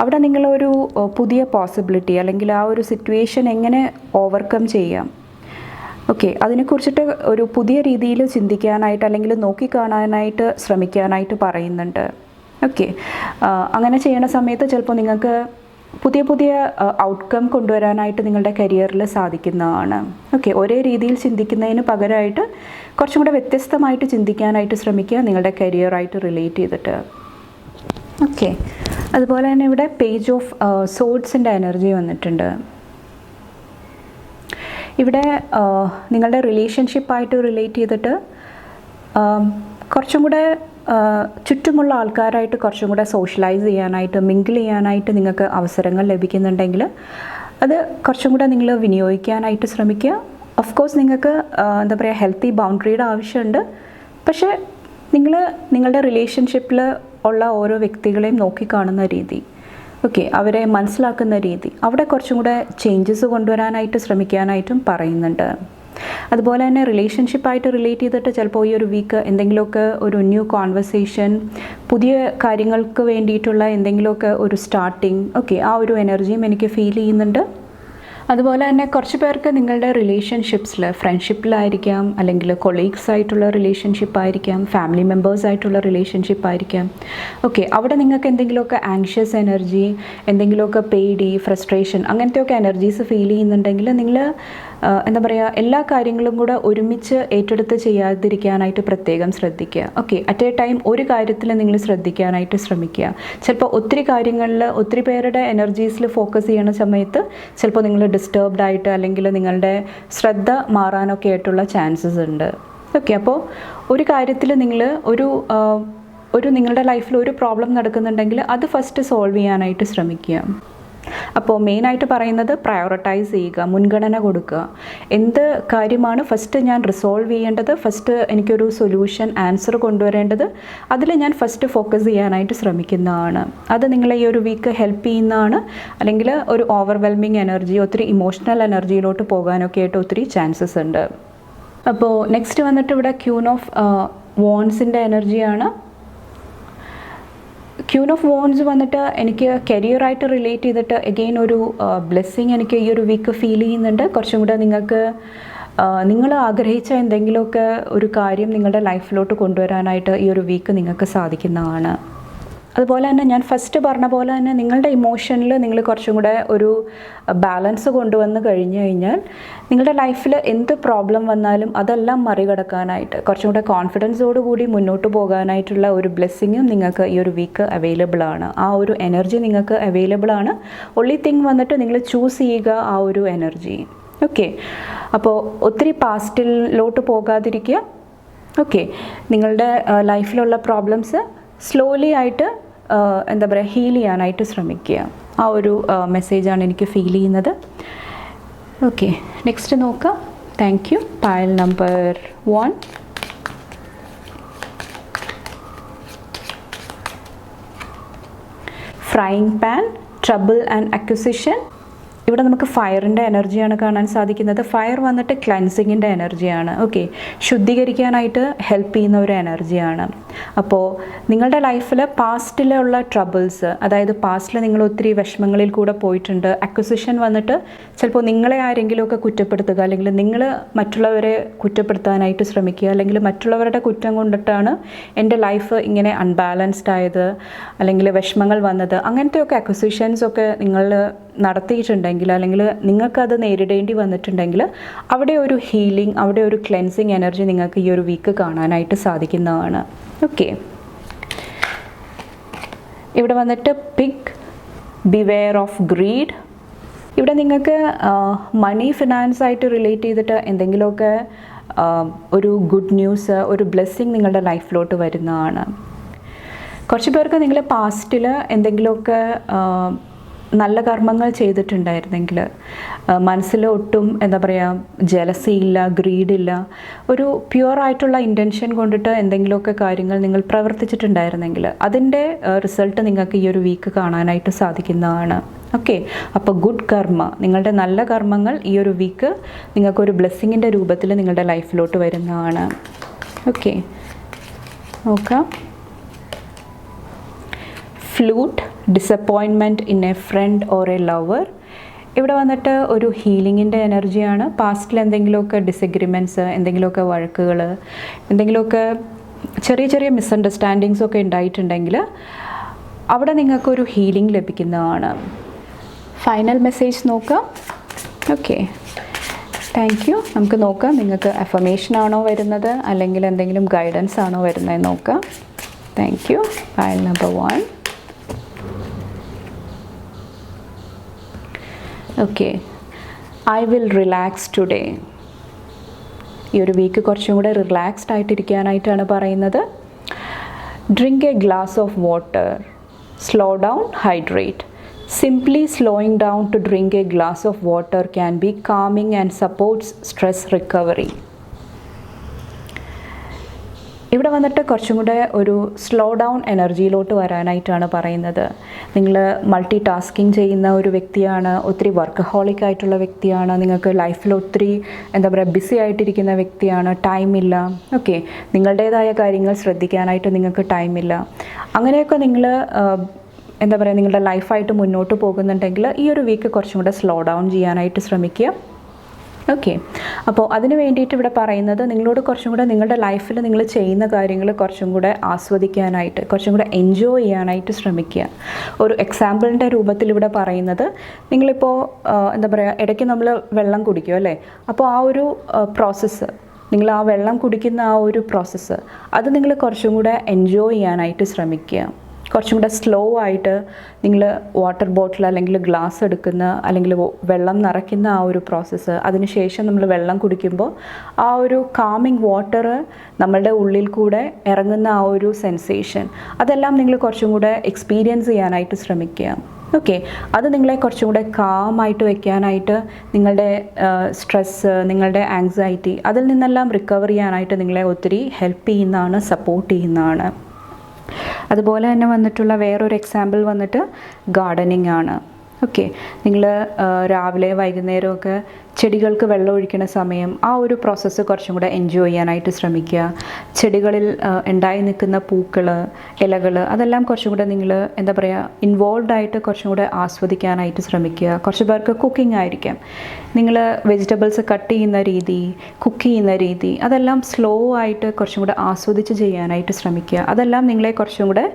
അവിടെ നിങ്ങളൊരു പുതിയ പോസിബിലിറ്റി അല്ലെങ്കിൽ ആ ഒരു സിറ്റുവേഷൻ എങ്ങനെ ഓവർകം ചെയ്യാം, ഓക്കെ, അതിനെക്കുറിച്ചിട്ട് ഒരു പുതിയ രീതിയിൽ ചിന്തിക്കാനായിട്ട് അല്ലെങ്കിൽ നോക്കിക്കാണാനായിട്ട് ശ്രമിക്കാനായിട്ട് പറയുന്നുണ്ട്. ഓക്കെ, അങ്ങനെ ചെയ്യുന്ന സമയത്ത് ചിലപ്പോൾ നിങ്ങൾക്ക് പുതിയ പുതിയ ഔട്ട്കം കൊണ്ടുവരാനായിട്ട് നിങ്ങളുടെ കരിയറിൽ സാധിക്കുന്നതാണ്. ഓക്കെ, ഒരേ രീതിയിൽ ചിന്തിക്കുന്നതിന് പകരമായിട്ട് കുറച്ചും കൂടെ വ്യത്യസ്തമായിട്ട് ചിന്തിക്കാനായിട്ട് ശ്രമിക്കുക നിങ്ങളുടെ കരിയറായിട്ട് റിലേറ്റ് ചെയ്തിട്ട്. ഓക്കെ, അതുപോലെ തന്നെ ഇവിടെ പേജ് ഓഫ് സോഡ്സിൻ്റെ എനർജി വന്നിട്ടുണ്ട്. ഇവിടെ നിങ്ങളുടെ റിലേഷൻഷിപ്പായിട്ട് റിലേറ്റ് ചെയ്തിട്ട് കുറച്ചും കൂടെ ചുറ്റുമുള്ള ആൾക്കാരായിട്ട് കുറച്ചും കൂടെ സോഷ്യലൈസ് ചെയ്യാനായിട്ട്, മിങ്കിൾ ചെയ്യാനായിട്ട് നിങ്ങൾക്ക് അവസരങ്ങൾ ലഭിക്കുന്നുണ്ടെങ്കിൽ അത് കുറച്ചും കൂടെ നിങ്ങൾ വിനിയോഗിക്കാനായിട്ട് ശ്രമിക്കുക. ഓഫ് കോഴ്സ് നിങ്ങൾക്ക് എന്താ പറയുക, ഹെൽത്തി ബൗണ്ടറിയുടെ ആവശ്യമുണ്ട്. പക്ഷേ നിങ്ങളുടെ റിലേഷൻഷിപ്പിൽ ഉള്ള ഓരോ വ്യക്തികളെയും നോക്കിക്കാണുന്ന രീതി, ഓക്കെ, അവരെ മനസ്സിലാക്കുന്ന രീതി, അവിടെ കുറച്ചും കൂടെ ചേഞ്ചസ് കൊണ്ടുവരാനായിട്ട് ശ്രമിക്കാനായിട്ടും പറയുന്നുണ്ട്. അതുപോലെ തന്നെ റിലേഷൻഷിപ്പായിട്ട് റിലേറ്റ് ചെയ്തിട്ട് ചിലപ്പോൾ ഈ ഒരു വീക്ക് എന്തെങ്കിലുമൊക്കെ ഒരു ന്യൂ കോൺവെർസേഷൻ, പുതിയ കാര്യങ്ങൾക്ക് വേണ്ടിയിട്ടുള്ള എന്തെങ്കിലുമൊക്കെ ഒരു സ്റ്റാർട്ടിങ്, ഓക്കെ, ആ ഒരു എനർജിയും എനിക്ക് ഫീൽ ചെയ്യുന്നുണ്ട്. അതുപോലെ തന്നെ കുറച്ച് പേർക്ക് നിങ്ങളുടെ റിലേഷൻഷിപ്സിൽ, ഫ്രണ്ട്ഷിപ്പിലായിരിക്കാം, അല്ലെങ്കിൽ കൊളീഗ്സ് ആയിട്ടുള്ള റിലേഷൻഷിപ്പായിരിക്കാം, ഫാമിലി മെമ്പേഴ്സായിട്ടുള്ള റിലേഷൻഷിപ്പായിരിക്കാം, ഓക്കെ, അവിടെ നിങ്ങൾക്ക് എന്തെങ്കിലുമൊക്കെ ആങ്ഷ്യസ് എനർജി, എന്തെങ്കിലുമൊക്കെ പേടി, ഫ്രസ്ട്രേഷൻ, അങ്ങനത്തെയൊക്കെ എനർജീസ് ഫീൽ ചെയ്യുന്നുണ്ടെങ്കിൽ നിങ്ങൾ എന്താ പറയുക, എല്ലാ കാര്യങ്ങളും കൂടെ ഒരുമിച്ച് ഏറ്റെടുത്ത് ചെയ്യാതിരിക്കാനായിട്ട് പ്രത്യേകം ശ്രദ്ധിക്കുക. ഓക്കെ, അറ്റ് എ ടൈം ഒരു കാര്യത്തിൽ നിങ്ങൾ ശ്രദ്ധിക്കാനായിട്ട് ശ്രമിക്കുക. ചിലപ്പോൾ ഒത്തിരി കാര്യങ്ങളിൽ ഒത്തിരി പേരുടെ എനർജീസിൽ ഫോക്കസ് ചെയ്യുന്ന സമയത്ത് ചിലപ്പോൾ നിങ്ങൾ ഡിസ്റ്റർബ്ഡ് ആയിട്ട് അല്ലെങ്കിൽ നിങ്ങളുടെ ശ്രദ്ധ മാറാനൊക്കെ ആയിട്ടുള്ള ചാൻസസ് ഉണ്ട്. ഓക്കെ, അപ്പോൾ ഒരു കാര്യത്തിൽ നിങ്ങൾ ഒരു നിങ്ങളുടെ ലൈഫിൽ ഒരു പ്രോബ്ലം നടക്കുന്നുണ്ടെങ്കിൽ അത് ഫസ്റ്റ് സോൾവ് ചെയ്യാനായിട്ട് ശ്രമിക്കുക. അപ്പോൾ മെയിനായിട്ട് പറയുന്നത് പ്രയോറിറ്റൈസ് ചെയ്യുക, മുൻഗണന കൊടുക്കുക. എന്ത് കാര്യമാണ് ഫസ്റ്റ് ഞാൻ റിസോൾവ് ചെയ്യേണ്ടത്, ഫസ്റ്റ് എനിക്കൊരു സൊല്യൂഷൻ, ആൻസർ കൊണ്ടുവരേണ്ടത്, അതിൽ ഞാൻ ഫസ്റ്റ് ഫോക്കസ് ചെയ്യാനായിട്ട് ശ്രമിക്കുന്നതാണ്. അത് നിങ്ങളെ ഈ ഒരു വീക്ക് ഹെൽപ്പ് ചെയ്യുന്നതാണ്. അല്ലെങ്കിൽ ഒരു ഓവർവെൽമിങ് എനർജി, ഒത്തിരി ഇമോഷണൽ എനർജിയിലോട്ട് പോകാനൊക്കെ ആയിട്ട് ഒത്തിരി ചാൻസസ് ഉണ്ട്. അപ്പോൾ നെക്സ്റ്റ് വന്നിട്ട് ഇവിടെ ക്യൂൻ ഓഫ് വോൺസിൻ്റെ എനർജിയാണ്. ക്യൂൻ ഓഫ് വോൺസ് വന്നിട്ട് എനിക്ക് കരിയറായിട്ട് റിലേറ്റ് ചെയ്തിട്ട് എഗെയിൻ ഒരു ബ്ലെസ്സിങ് എനിക്ക് ഈ ഒരു വീക്ക് ഫീൽ ചെയ്യുന്നുണ്ട്. കുറച്ചും കൂടെ നിങ്ങൾ ആഗ്രഹിച്ച എന്തെങ്കിലുമൊക്കെ ഒരു കാര്യം നിങ്ങളുടെ ലൈഫിലോട്ട് കൊണ്ടുവരാനായിട്ട് ഈ ഒരു വീക്ക് നിങ്ങൾക്ക് സാധിക്കുന്നതാണ്. അതുപോലെ തന്നെ ഞാൻ ഫസ്റ്റ് പറഞ്ഞ പോലെ തന്നെ നിങ്ങളുടെ ഇമോഷനിൽ നിങ്ങൾ കുറച്ചും കൂടെ ഒരു ബാലൻസ് കൊണ്ടുവന്ന് കഴിഞ്ഞു കഴിഞ്ഞാൽ നിങ്ങളുടെ ലൈഫിൽ എന്ത് പ്രോബ്ലം വന്നാലും അതെല്ലാം മറികടക്കാനായിട്ട് കുറച്ചും കൂടെ കോൺഫിഡൻസോട് കൂടി മുന്നോട്ട് പോകാനായിട്ടുള്ള ഒരു ബ്ലെസ്സിങ്ങും നിങ്ങൾക്ക് ഈ ഒരു വീക്ക് അവൈലബിൾ ആണ്. ആ ഒരു എനർജി നിങ്ങൾക്ക് അവൈലബിൾ ആണ്. ഒൺലി തിങ് വന്നിട്ട് നിങ്ങൾ ചൂസ് ചെയ്യുക ആ ഒരു എനർജി. ഓക്കെ, അപ്പോൾ ഒത്തിരി പാസ്റ്റിലോട്ട് പോകാതിരിക്കുക. ഓക്കെ, നിങ്ങളുടെ ലൈഫിലുള്ള പ്രോബ്ലംസ് സ്ലോലി ആയിട്ട് എന്താ പറയുക ഹീൽ ചെയ്യാനായിട്ട് ശ്രമിക്കുക. ആ ഒരു മെസ്സേജാണ് എനിക്ക് ഫീൽ ചെയ്യുന്നത്. ഓക്കെ, നെക്സ്റ്റ് നോക്കാം. Thank you. Pile number 1. Frying pan, trouble and acquisition. ഇവിടെ നമുക്ക് ഫയറിൻ്റെ എനർജിയാണ് കാണാൻ സാധിക്കുന്നത്. ഫയർ വന്നിട്ട് ക്ലൻസിങ്ങിൻ്റെ എനർജിയാണ്. ഓക്കെ, ശുദ്ധീകരിക്കാനായിട്ട് ഹെൽപ്പ് ചെയ്യുന്ന ഒരു എനർജിയാണ്. അപ്പോൾ നിങ്ങളുടെ ലൈഫിൽ പാസ്റ്റിലുള്ള ട്രബിൾസ്, അതായത് പാസ്റ്റിൽ നിങ്ങൾ ഒത്തിരി വിഷമങ്ങളിൽ കൂടെ പോയിട്ടുണ്ട്. അക്വിസിഷൻ വന്നിട്ട് ചിലപ്പോൾ നിങ്ങളെ ആരെങ്കിലുമൊക്കെ കുറ്റപ്പെടുത്തുക, അല്ലെങ്കിൽ നിങ്ങൾ മറ്റുള്ളവരെ കുറ്റപ്പെടുത്താനായിട്ട് ശ്രമിക്കുക, അല്ലെങ്കിൽ മറ്റുള്ളവരുടെ കുറ്റം കൊണ്ടിട്ടാണ് എൻ്റെ ലൈഫ് ഇങ്ങനെ അൺബാലൻസ്ഡ് ആയത്, അല്ലെങ്കിൽ വിഷമങ്ങൾ വന്നത്, അങ്ങനത്തെയൊക്കെ അക്വിസിഷൻസൊക്കെ നിങ്ങൾ നടത്തിയിട്ടുണ്ടെങ്കിൽ, അല്ലെങ്കിൽ നിങ്ങൾക്കത് നേരിടേണ്ടി വന്നിട്ടുണ്ടെങ്കിൽ അവിടെ ഒരു ഹീലിംഗ്, അവിടെ ഒരു ക്ലെൻസിങ് എനർജി നിങ്ങൾക്ക് ഈ ഒരു വീക്ക് കാണാനായിട്ട് സാധിക്കുന്നതാണ്. ഓക്കെ, ഇവിടെ വന്നിട്ട് പിഗ്, ബിവെയർ ഓഫ് ഗ്രീഡ്. ഇവിടെ നിങ്ങൾക്ക് മണി ഫിനാൻസ് ആയിട്ട് റിലേറ്റ് ചെയ്തിട്ട് എന്തെങ്കിലുമൊക്കെ ഒരു ഗുഡ് ന്യൂസ്, ഒരു ബ്ലെസ്സിങ് നിങ്ങളുടെ ലൈഫിലോട്ട് വരുന്നതാണ്. കുറച്ച് പേർക്ക് നിങ്ങൾ പാസ്റ്റിൽ എന്തെങ്കിലുമൊക്കെ നല്ല കർമ്മങ്ങൾ ചെയ്തിട്ടുണ്ടായിരുന്നെങ്കിൽ മനസ്സിൽ ഒട്ടും എന്താ പറയുക ജലസി ഇല്ല, ഗ്രീഡില്ല, ഒരു പ്യുവറായിട്ടുള്ള ഇൻറ്റൻഷൻ കൊണ്ടിട്ട് എന്തെങ്കിലുമൊക്കെ കാര്യങ്ങൾ നിങ്ങൾ പ്രവർത്തിച്ചിട്ടുണ്ടായിരുന്നെങ്കിൽ അതിൻ്റെ റിസൾട്ട് നിങ്ങൾക്ക് ഈ ഒരു വീക്ക് കാണാനായിട്ട് സാധിക്കുന്നതാണ്. ഓക്കെ, അപ്പോൾ ഗുഡ് കർമ്മ, നിങ്ങളുടെ നല്ല കർമ്മങ്ങൾ ഈ ഒരു വീക്ക് നിങ്ങൾക്കൊരു ബ്ലെസ്സിങ്ങിൻ്റെ രൂപത്തിൽ നിങ്ങളുടെ ലൈഫിലോട്ട് വരുന്നതാണ്. ഓക്കെ, നോക്കാം. Flute, disappointment in a friend or A lover. ഇവിടെ വന്നിട്ട് ഒരു ഹീലിങ്ങിൻ്റെ എനർജിയാണ്. പാസ്റ്റിൽ എന്തെങ്കിലുമൊക്കെ ഡിസഗ്രിമെൻറ്റ്സ്, എന്തെങ്കിലുമൊക്കെ വഴക്കുകൾ, എന്തെങ്കിലുമൊക്കെ ചെറിയ ചെറിയ മിസ്അണ്ടർസ്റ്റാൻഡിങ്സ് ഒക്കെ ഉണ്ടായിട്ടുണ്ടെങ്കിൽ അവിടെ നിങ്ങൾക്കൊരു ഹീലിംഗ് ലഭിക്കുന്നതാണ്. ഫൈനൽ മെസ്സേജ് നോക്കാം. Okay, thank you. നമുക്ക് നോക്കാം നിങ്ങൾക്ക് അഫർമേഷൻ ആണോ വരുന്നത് അല്ലെങ്കിൽ എന്തെങ്കിലും ഗൈഡൻസ് ആണോ വരുന്നത് നോക്കാം. Thank U. File number 1. Okay, I will relax today. ഈ ഒരു വീക്ക് കുറച്ചും കൂടെ റിലാക്സ്ഡ് ആയിട്ടിരിക്കാനായിട്ടാണ് പറയുന്നത്. Drink A glass of water, slow down, hydrate. Simply slowing down to drink a glass of water can be calming and supports stress recovery. ഇവിടെ വന്നിട്ട് കുറച്ചും കൂടെ ഒരു സ്ലോ ഡൗൺ എനർജിയിലോട്ട് വരാനായിട്ടാണ് പറയുന്നത്. നിങ്ങൾ മൾട്ടി ടാസ്കിങ് ചെയ്യുന്ന ഒരു വ്യക്തിയാണ്, ഒത്തിരി വർക്കഹോളിക് ആയിട്ടുള്ള വ്യക്തിയാണ്, നിങ്ങൾക്ക് ലൈഫിൽ ഒത്തിരി എന്താ പറയുക ബിസി ആയിട്ടിരിക്കുന്ന വ്യക്തിയാണ്, ടൈമില്ല. ഓക്കെ, നിങ്ങളുടേതായ കാര്യങ്ങൾ ശ്രദ്ധിക്കാനായിട്ട് നിങ്ങൾക്ക് ടൈമില്ല. അങ്ങനെയൊക്കെ നിങ്ങൾ എന്താ പറയുക നിങ്ങളുടെ ലൈഫായിട്ട് മുന്നോട്ട് പോകുന്നുണ്ടെങ്കിൽ ഈ ഒരു വീക്ക് കുറച്ചും കൂടെ സ്ലോ ഡൗൺ ചെയ്യാനായിട്ട് ശ്രമിക്കുക. ഓക്കെ, അപ്പോൾ അതിന് വേണ്ടിയിട്ട് ഇവിടെ പറയുന്നത് നിങ്ങളോട് കുറച്ചും കൂടെ നിങ്ങളുടെ ലൈഫിൽ നിങ്ങൾ ചെയ്യുന്ന കാര്യങ്ങൾ കുറച്ചും കൂടെ ആസ്വദിക്കാനായിട്ട്, കുറച്ചും കൂടെ എൻജോയ് ചെയ്യാനായിട്ട് ശ്രമിക്കുക. ഒരു എക്സാമ്പിളിൻ്റെ രൂപത്തിൽ ഇവിടെ പറയുന്നത്, നിങ്ങളിപ്പോൾ എന്താ പറയുക ഇടയ്ക്ക് നമ്മൾ വെള്ളം കുടിക്കും അല്ലേ, അപ്പോൾ ആ ഒരു പ്രോസസ്സ്, നിങ്ങൾ ആ വെള്ളം കുടിക്കുന്ന ആ ഒരു പ്രോസസ്സ് അത് നിങ്ങൾ കുറച്ചും കൂടെ എൻജോയ് ചെയ്യാനായിട്ട് ശ്രമിക്കുക. കുറച്ചും കൂടെ സ്ലോ ആയിട്ട് നിങ്ങൾ വാട്ടർ ബോട്ടിൽ അല്ലെങ്കിൽ ഗ്ലാസ് എടുക്കുന്ന അല്ലെങ്കിൽ വെള്ളം നിറയ്ക്കുന്ന ആ ഒരു പ്രോസസ്സ്, അതിനുശേഷം നമ്മൾ വെള്ളം കുടിക്കുമ്പോൾ ആ ഒരു കാമിങ് വാട്ടർ നമ്മളുടെ ഉള്ളിൽ കൂടെ ഇറങ്ങുന്ന ആ ഒരു സെൻസേഷൻ, അതെല്ലാം നിങ്ങൾ കുറച്ചും കൂടെ എക്സ്പീരിയൻസ് ചെയ്യാനായിട്ട് ശ്രമിക്കുക. ഓക്കെ, അത് നിങ്ങളെ കുറച്ചും കൂടെ കാമായിട്ട് വെക്കാനായിട്ട്, നിങ്ങളുടെ സ്ട്രെസ്സ്, നിങ്ങളുടെ ആങ്സൈറ്റി അതിൽ നിന്നെല്ലാം റിക്കവർ ചെയ്യാനായിട്ട് നിങ്ങളെ ഒത്തിരി ഹെൽപ്പ് ചെയ്യുന്നതാണ്, സപ്പോർട്ട് ചെയ്യുന്നതാണ്. അതുപോലെ തന്നെ വന്നിട്ടുള്ള വേറൊരു എക്സാമ്പിൾ വന്നിട്ട് ഗാർഡനിങ് ആണ്. ഓക്കെ, നിങ്ങൾ രാവിലെ വൈകുന്നേരമൊക്കെ ചെടികൾക്ക് വെള്ളം ഒഴിക്കുന്ന സമയം ആ ഒരു പ്രോസസ്സ് കുറച്ചും കൂടെ എൻജോയ് ചെയ്യാനായിട്ട് ശ്രമിക്കുക. ചെടികളിൽ ഉണ്ടായി നിൽക്കുന്ന പൂക്കൾ, ഇലകൾ അതെല്ലാം കുറച്ചും കൂടെ നിങ്ങൾ എന്താ പറയുക ഇൻവോൾവ് ആയിട്ട് കുറച്ചും കൂടെ ആസ്വദിക്കാനായിട്ട് ശ്രമിക്കുക. കുറച്ച് പേർക്ക് കുക്കിംഗ് ആയിരിക്കാം, നിങ്ങൾ വെജിറ്റബിൾസ് കട്ട് ചെയ്യുന്ന രീതി, കുക്ക് ചെയ്യുന്ന രീതി അതെല്ലാം സ്ലോ ആയിട്ട് കുറച്ചും കൂടെ ആസ്വദിച്ച് ചെയ്യാനായിട്ട് ശ്രമിക്കുക. അതെല്ലാം നിങ്ങളെ കുറച്ചും കൂടെ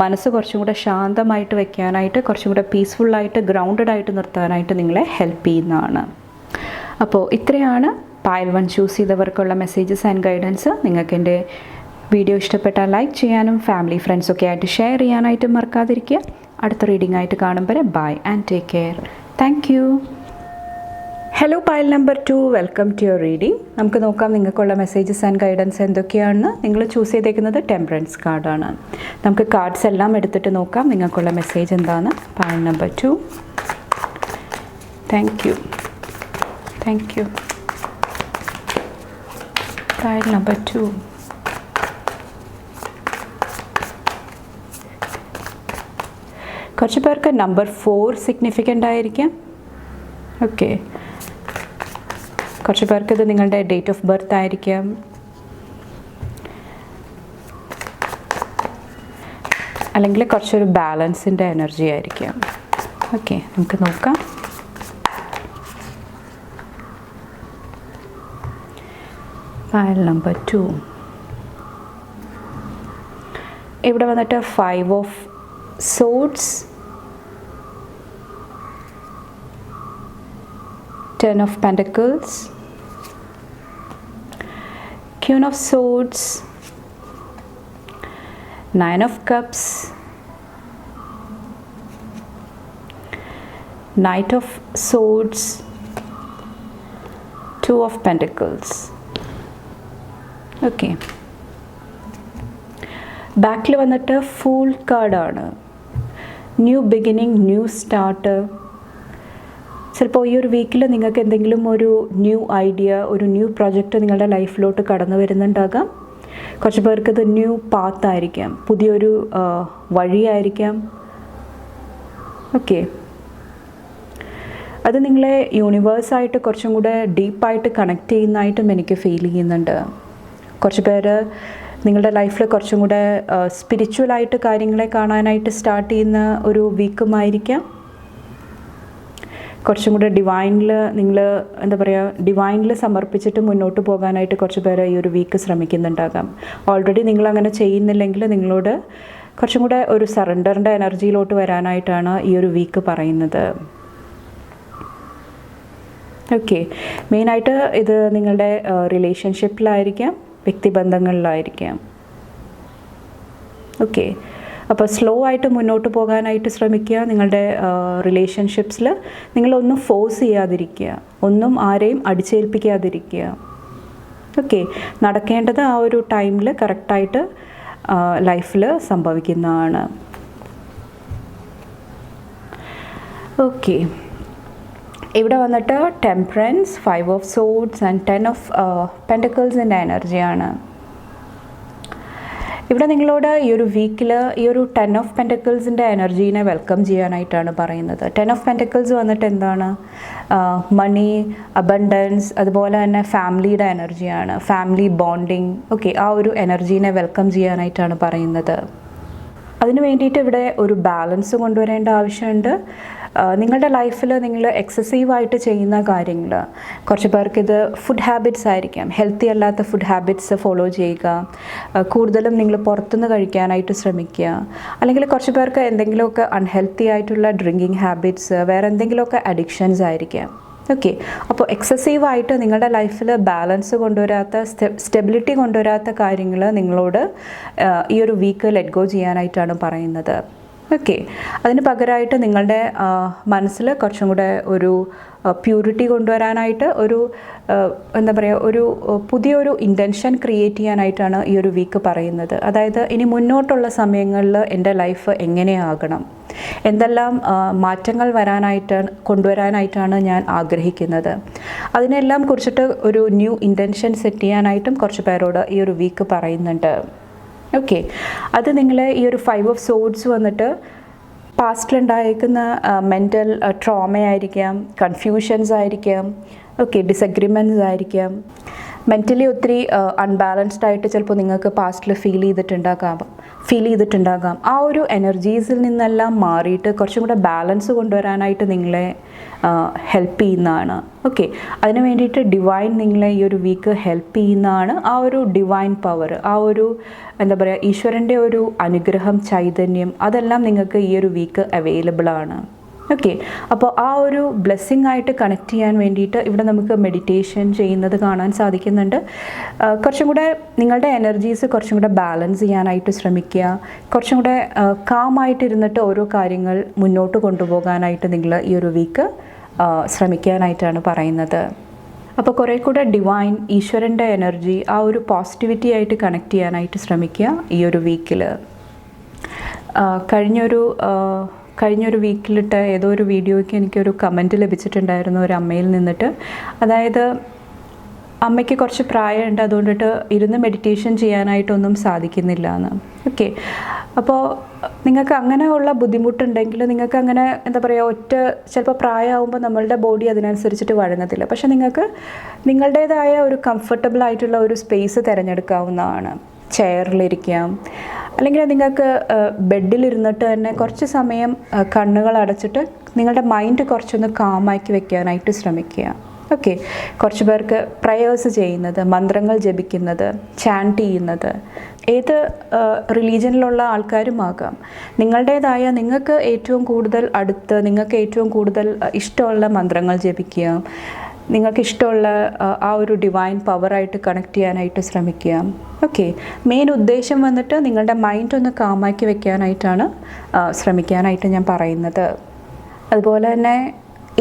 മനസ്സ് കുറച്ചും കൂടെ ശാന്തമായിട്ട് വെക്കാനായിട്ട്, കുറച്ചും കൂടെ പീസ്ഫുള്ളായിട്ട് ഗ്രൗണ്ടഡ് ആയിട്ട് നിർത്താനായിട്ട് നിങ്ങളെ ഹെൽപ്പ് ചെയ്യുന്നതാണ്. അപ്പോൾ ഇത്രയാണ് പൈൽ 1 ചൂസ് ചെയ്തവർക്കുള്ള മെസ്സേജസ് ആൻഡ് ഗൈഡൻസ്. നിങ്ങൾക്ക് എൻ്റെ വീഡിയോ ഇഷ്ടപ്പെട്ടാൽ ലൈക്ക് ചെയ്യാനും ഫാമിലി ഫ്രണ്ട്സൊക്കെ ആയിട്ട് ഷെയർ ചെയ്യാനായിട്ടും മറക്കാതിരിക്കുക. അടുത്ത റീഡിംഗ് ആയിട്ട് കാണുമ്പോൾ bye and take care. Thank you. Hello pile number 2, welcome to your reading. നമുക്ക് നോക്കാം നിങ്ങൾക്കുള്ള മെസ്സേജസ് ആൻഡ് ഗൈഡൻസ് എന്തൊക്കെയാണെന്ന്. നിങ്ങൾ ചൂസ് ചെയ്തേക്കുന്നത് ടെമ്പറൻസ് കാർഡാണ്. നമുക്ക് കാർഡ്സ് എല്ലാം എടുത്തിട്ട് നോക്കാം നിങ്ങൾക്കുള്ള മെസ്സേജ് എന്താണ്. Pile number 2. Thank you. Thank you. Pile number 2. കുറച്ച് പേർക്ക് നമ്പർ 4 സിഗ്നിഫിക്കൻ്റ് ആയിരിക്കാം. ഓക്കെ, കുറച്ച് പേർക്ക് ഇത് നിങ്ങളുടെ ഡേറ്റ് ഓഫ് ബർത്ത് ആയിരിക്കാം. അല്ലെങ്കിൽ കുറച്ചൊരു ബാലൻസിൻ്റെ എനർജി ആയിരിക്കാം. ഓക്കെ, നമുക്ക് നോക്കാം. File number 2. ഇവിടെ വന്നിട്ട് 5 of swords, 10 of Pentacles, Queen of Swords, 9 of Cups, Knight of Swords, 2 of Pentacles. Okay. ബാക്കിൽ വന്നിട്ട് ഫൂൾ കാർഡാണ്. New beginning, new start. ചിലപ്പോൾ ഈ ഒരു വീക്കിൽ നിങ്ങൾക്ക് എന്തെങ്കിലും ഒരു ന്യൂ ഐഡിയ, ഒരു ന്യൂ പ്രൊജക്റ്റ് നിങ്ങളുടെ ലൈഫിലോട്ട് കടന്നു വരുന്നുണ്ടാകാം. കുറച്ച് പേർക്ക് ഇത് ന്യൂ പാത്തായിരിക്കാം, പുതിയൊരു വഴിയായിരിക്കാം. ഓക്കെ, അത് നിങ്ങളെ യൂണിവേഴ്സായിട്ട് കുറച്ചും കൂടെ ഡീപ്പായിട്ട് കണക്ട് ചെയ്യുന്നതായിട്ടും എനിക്ക് ഫീൽ ചെയ്യുന്നുണ്ട്. കുറച്ച് പേര് നിങ്ങളുടെ ലൈഫിൽ കുറച്ചും കൂടെ സ്പിരിച്വലായിട്ട് കാര്യങ്ങളെ കാണാനായിട്ട് സ്റ്റാർട്ട് ചെയ്യുന്ന ഒരു വീക്കുമായിരിക്കാം. കുറച്ചും കൂടെ ഡിവൈനിൽ നിങ്ങൾ എന്താ പറയുക, ഡിവൈനിൽ സമർപ്പിച്ചിട്ട് മുന്നോട്ട് പോകാനായിട്ട് കുറച്ച് പേര് ഈ ഒരു വീക്ക് ശ്രമിക്കുന്നുണ്ടാകാം. ഓൾറെഡി നിങ്ങളങ്ങനെ ചെയ്യുന്നില്ലെങ്കിൽ നിങ്ങളോട് കുറച്ചും കൂടെ ഒരു സറണ്ടറിൻ്റെ എനർജിയിലോട്ട് വരാനായിട്ടാണ് ഈ ഒരു വീക്ക് പറയുന്നത്. ഓക്കെ, മെയിനായിട്ട് ഇത് നിങ്ങളുടെ റിലേഷൻഷിപ്പിലായിരിക്കാം, വ്യക്തിബന്ധങ്ങളിലായിരിക്കാം. ഓക്കെ, അപ്പോൾ സ്ലോ ആയിട്ട് മുന്നോട്ട് പോകാനായിട്ട് ശ്രമിക്കുക. നിങ്ങളുടെ റിലേഷൻഷിപ്സിൽ നിങ്ങളൊന്നും ഫോഴ്സ് ചെയ്യാതിരിക്കുക, ഒന്നും ആരെയും അടിച്ചേൽപ്പിക്കാതിരിക്കുക. ഓക്കെ, നടക്കേണ്ടത് ആ ഒരു ടൈമിൽ കറക്റ്റായിട്ട് ലൈഫിൽ സംഭവിക്കുന്നതാണ്. ഓക്കെ, ഇവിടെ വന്നിട്ട് temperance, 5 of swords and 10 of പെൻറ്റക്കിൾസിൻ്റെ എനർജിയാണ്. ഇവിടെ നിങ്ങളോട് ഈ ഒരു വീക്കിൽ ഈ ഒരു 10 ഓഫ് പെൻറ്റക്കിൾസിൻ്റെ എനർജീനെ വെൽക്കം ചെയ്യാനായിട്ടാണ് പറയുന്നത്. 10 ഓഫ് പെൻറ്റക്കിൾസ് വന്നിട്ട് എന്താണ്? മണി, അബണ്ടൻസ്, അതുപോലെ തന്നെ ഫാമിലിയുടെ എനർജിയാണ്, ഫാമിലി ബോണ്ടിങ്. ഓക്കെ, ആ ഒരു എനർജീനെ വെൽക്കം ചെയ്യാനായിട്ടാണ് പറയുന്നത്. അതിന് വേണ്ടിയിട്ട് ഇവിടെ ഒരു ബാലൻസ് കൊണ്ടുവരേണ്ട ആവശ്യമുണ്ട്. നിങ്ങളുടെ ലൈഫിൽ നിങ്ങൾ എക്സസീവായിട്ട് ചെയ്യുന്ന കാര്യങ്ങൾ, കുറച്ച് പേർക്ക് ഇത് ഫുഡ് ഹാബിറ്റ്സ് ആയിരിക്കാം. ഹെൽത്തി അല്ലാത്ത ഫുഡ് ഹാബിറ്റ്സ് ഫോളോ ചെയ്യുക, കൂടുതലും നിങ്ങൾ പുറത്തുനിന്ന് കഴിക്കാനായിട്ട് ശ്രമിക്കുക. അല്ലെങ്കിൽ കുറച്ച് പേർക്ക് എന്തെങ്കിലുമൊക്കെ അൺഹെൽത്തി ആയിട്ടുള്ള ഡ്രിങ്കിങ് ഹാബിറ്റ്സ്, വേറെ എന്തെങ്കിലുമൊക്കെ അഡിക്ഷൻസ് ആയിരിക്കാം. ഓക്കെ, അപ്പോൾ എക്സസീവായിട്ട് നിങ്ങളുടെ ലൈഫിൽ ബാലൻസ് കൊണ്ടുവരാത്ത, സ്റ്റെബിലിറ്റി കൊണ്ടുവരാത്ത കാര്യങ്ങൾ നിങ്ങളോട് ഈ ഒരു വീക്ക് ലെറ്റ് ഗോ ചെയ്യാനായിട്ടാണ് പറയുന്നത്. ഓക്കെ, അതിന് പകരമായിട്ട് നിങ്ങളുടെ മനസ്സിൽ കുറച്ചും കൂടെ ഒരു പ്യൂരിറ്റി കൊണ്ടുവരാനായിട്ട്, ഒരു എന്താ പറയുക, ഒരു പുതിയൊരു ഇൻറ്റൻഷൻ ക്രിയേറ്റ് ചെയ്യാനായിട്ടാണ് ഈ ഒരു വീക്ക് പറയുന്നത്. അതായത് ഇനി മുന്നോട്ടുള്ള സമയങ്ങളിൽ എൻ്റെ ലൈഫ് എങ്ങനെയാകണം, എന്തെല്ലാം മാറ്റങ്ങൾ കൊണ്ടുവരാനായിട്ടാണ് ഞാൻ ആഗ്രഹിക്കുന്നത്, അതിനെല്ലാം കുറിച്ചിട്ട് ഒരു ന്യൂ ഇൻറ്റൻഷൻ സെറ്റ് ചെയ്യാനായിട്ടും കുറച്ച് പേരോട് ഈ ഒരു വീക്ക് പറയുന്നുണ്ട്. ഓക്കെ, അത് നിങ്ങൾ ഈ ഒരു 5 ഓഫ് സോഡ്സ് വന്നിട്ട് പാസ്റ്റിലുണ്ടായിരിക്കുന്ന മെൻ്റൽ ട്രോമ ആയിരിക്കാം, കൺഫ്യൂഷൻസ് ആയിരിക്കാം, ഓക്കെ, ഡിസഗ്രിമെൻറ്റ്സ് ആയിരിക്കാം. മെൻ്റലി ഒത്തിരി അൺബാലൻസ്ഡ് ആയിട്ട് ചിലപ്പോൾ നിങ്ങൾക്ക് പാസ്റ്റിൽ ഫീൽ ചെയ്തിട്ടുണ്ടാകാം. ആ ഒരു എനർജീസിൽ നിന്നെല്ലാം മാറിയിട്ട് കുറച്ചും കൂടെ ബാലൻസ് കൊണ്ടുവരാനായിട്ട് നിങ്ങളെ ഹെൽപ്പ് ചെയ്യുന്നതാണ്. ഓക്കെ, അതിന് വേണ്ടിയിട്ട് ഡിവൈൻ നിങ്ങളെ ഈ ഒരു വീക്ക് ഹെൽപ്പ് ചെയ്യുന്നതാണ്. ആ ഒരു ഡിവൈൻ പവർ, ആ ഒരു എന്താ പറയുക, ഈശ്വരൻ്റെ ഒരു അനുഗ്രഹം, ചൈതന്യം, അതെല്ലാം നിങ്ങൾക്ക് ഈ ഒരു വീക്ക് അവൈലബിൾ ആണ്. ഓക്കെ, അപ്പോൾ ആ ഒരു ബ്ലെസ്സിങ് ആയിട്ട് കണക്ട് ചെയ്യാൻ വേണ്ടിയിട്ട് ഇവിടെ നമുക്ക് മെഡിറ്റേഷൻ ചെയ്യുന്നത് കാണാൻ സാധിക്കുന്നുണ്ട്. കുറച്ചും കൂടെ നിങ്ങളുടെ എനർജീസ് കുറച്ചും കൂടെ ബാലൻസ് ചെയ്യാനായിട്ട് ശ്രമിക്കുക. കുറച്ചും കൂടെ കാമായിട്ടിരുന്നിട്ട് ഓരോ കാര്യങ്ങൾ മുന്നോട്ട് കൊണ്ടുപോകാനായിട്ട് നിങ്ങൾ ഈ ഒരു വീക്ക് ശ്രമിക്കാനായിട്ടാണ് പറയുന്നത്. അപ്പോൾ കുറേ കൂടെ ഡിവൈൻ ഈശ്വരൻ്റെ എനർജി, ആ ഒരു പോസിറ്റിവിറ്റി ആയിട്ട് കണക്ട് ചെയ്യാനായിട്ട് ശ്രമിക്കുക ഈ ഒരു വീക്കിൽ. കഴിഞ്ഞൊരു വീക്കിലിട്ട ഏതോ ഒരു വീഡിയോയ്ക്ക് എനിക്കൊരു കമൻറ്റ് ലഭിച്ചിട്ടുണ്ടായിരുന്നു ഒരു അമ്മയിൽ നിന്നിട്ട്. അതായത് അമ്മയ്ക്ക് കുറച്ച് പ്രായമുണ്ട്, അതുകൊണ്ടിട്ട് ഇരുന്ന് മെഡിറ്റേഷൻ ചെയ്യാനായിട്ടൊന്നും സാധിക്കുന്നില്ല എന്ന്. ഓക്കെ, അപ്പോൾ നിങ്ങൾക്ക് അങ്ങനെയുള്ള ബുദ്ധിമുട്ടുണ്ടെങ്കിൽ നിങ്ങൾക്ക് അങ്ങനെ എന്താ പറയുക, ചിലപ്പോൾ പ്രായമാകുമ്പോൾ നമ്മളുടെ ബോഡി അതിനനുസരിച്ചിട്ട് വഴങ്ങത്തില്ല. പക്ഷേ നിങ്ങൾക്ക് നിങ്ങളുടേതായ ഒരു കംഫർട്ടബിൾ ആയിട്ടുള്ള ഒരു സ്പേസ് തിരഞ്ഞെടുക്കാവുന്നതാണ്. ചെയറിലിരിക്കാം, അല്ലെങ്കിൽ നിങ്ങൾക്ക് ബെഡിലിരുന്നിട്ട് തന്നെ കുറച്ച് സമയം കണ്ണുകൾ അടച്ചിട്ട് നിങ്ങളുടെ മൈൻഡ് കുറച്ചൊന്ന് കാമാക്കി വെക്കാനായിട്ട് ശ്രമിക്കുക. ഓക്കെ, കുറച്ച് പേർക്ക് പ്രയേഴ്സ് ചെയ്യുന്നത്, മന്ത്രങ്ങൾ ജപിക്കുന്നത്, ചാൻറ്റ് ചെയ്യുന്നത്, ഏത് റിലീജിയനിലുള്ള ആൾക്കാരുമാകാം, നിങ്ങളുടേതായ നിങ്ങൾക്ക് ഏറ്റവും കൂടുതൽ അടുത്ത്, നിങ്ങൾക്ക് ഏറ്റവും കൂടുതൽ ഇഷ്ടമുള്ള മന്ത്രങ്ങൾ ജപിക്കുക. നിങ്ങൾക്ക് ഇഷ്ടമുള്ള ആ ഒരു ഡിവൈൻ പവറായിട്ട് കണക്ട് ചെയ്യാനായിട്ട് ശ്രമിക്കുക. ഓക്കെ, മെയിൻ ഉദ്ദേശം വന്നിട്ട് നിങ്ങളുടെ മൈൻഡ് ഒന്ന് കാമാക്കി വെക്കാനായിട്ടാണ് ശ്രമിക്കാനായിട്ട് ഞാൻ പറയുന്നത്. അതുപോലെ തന്നെ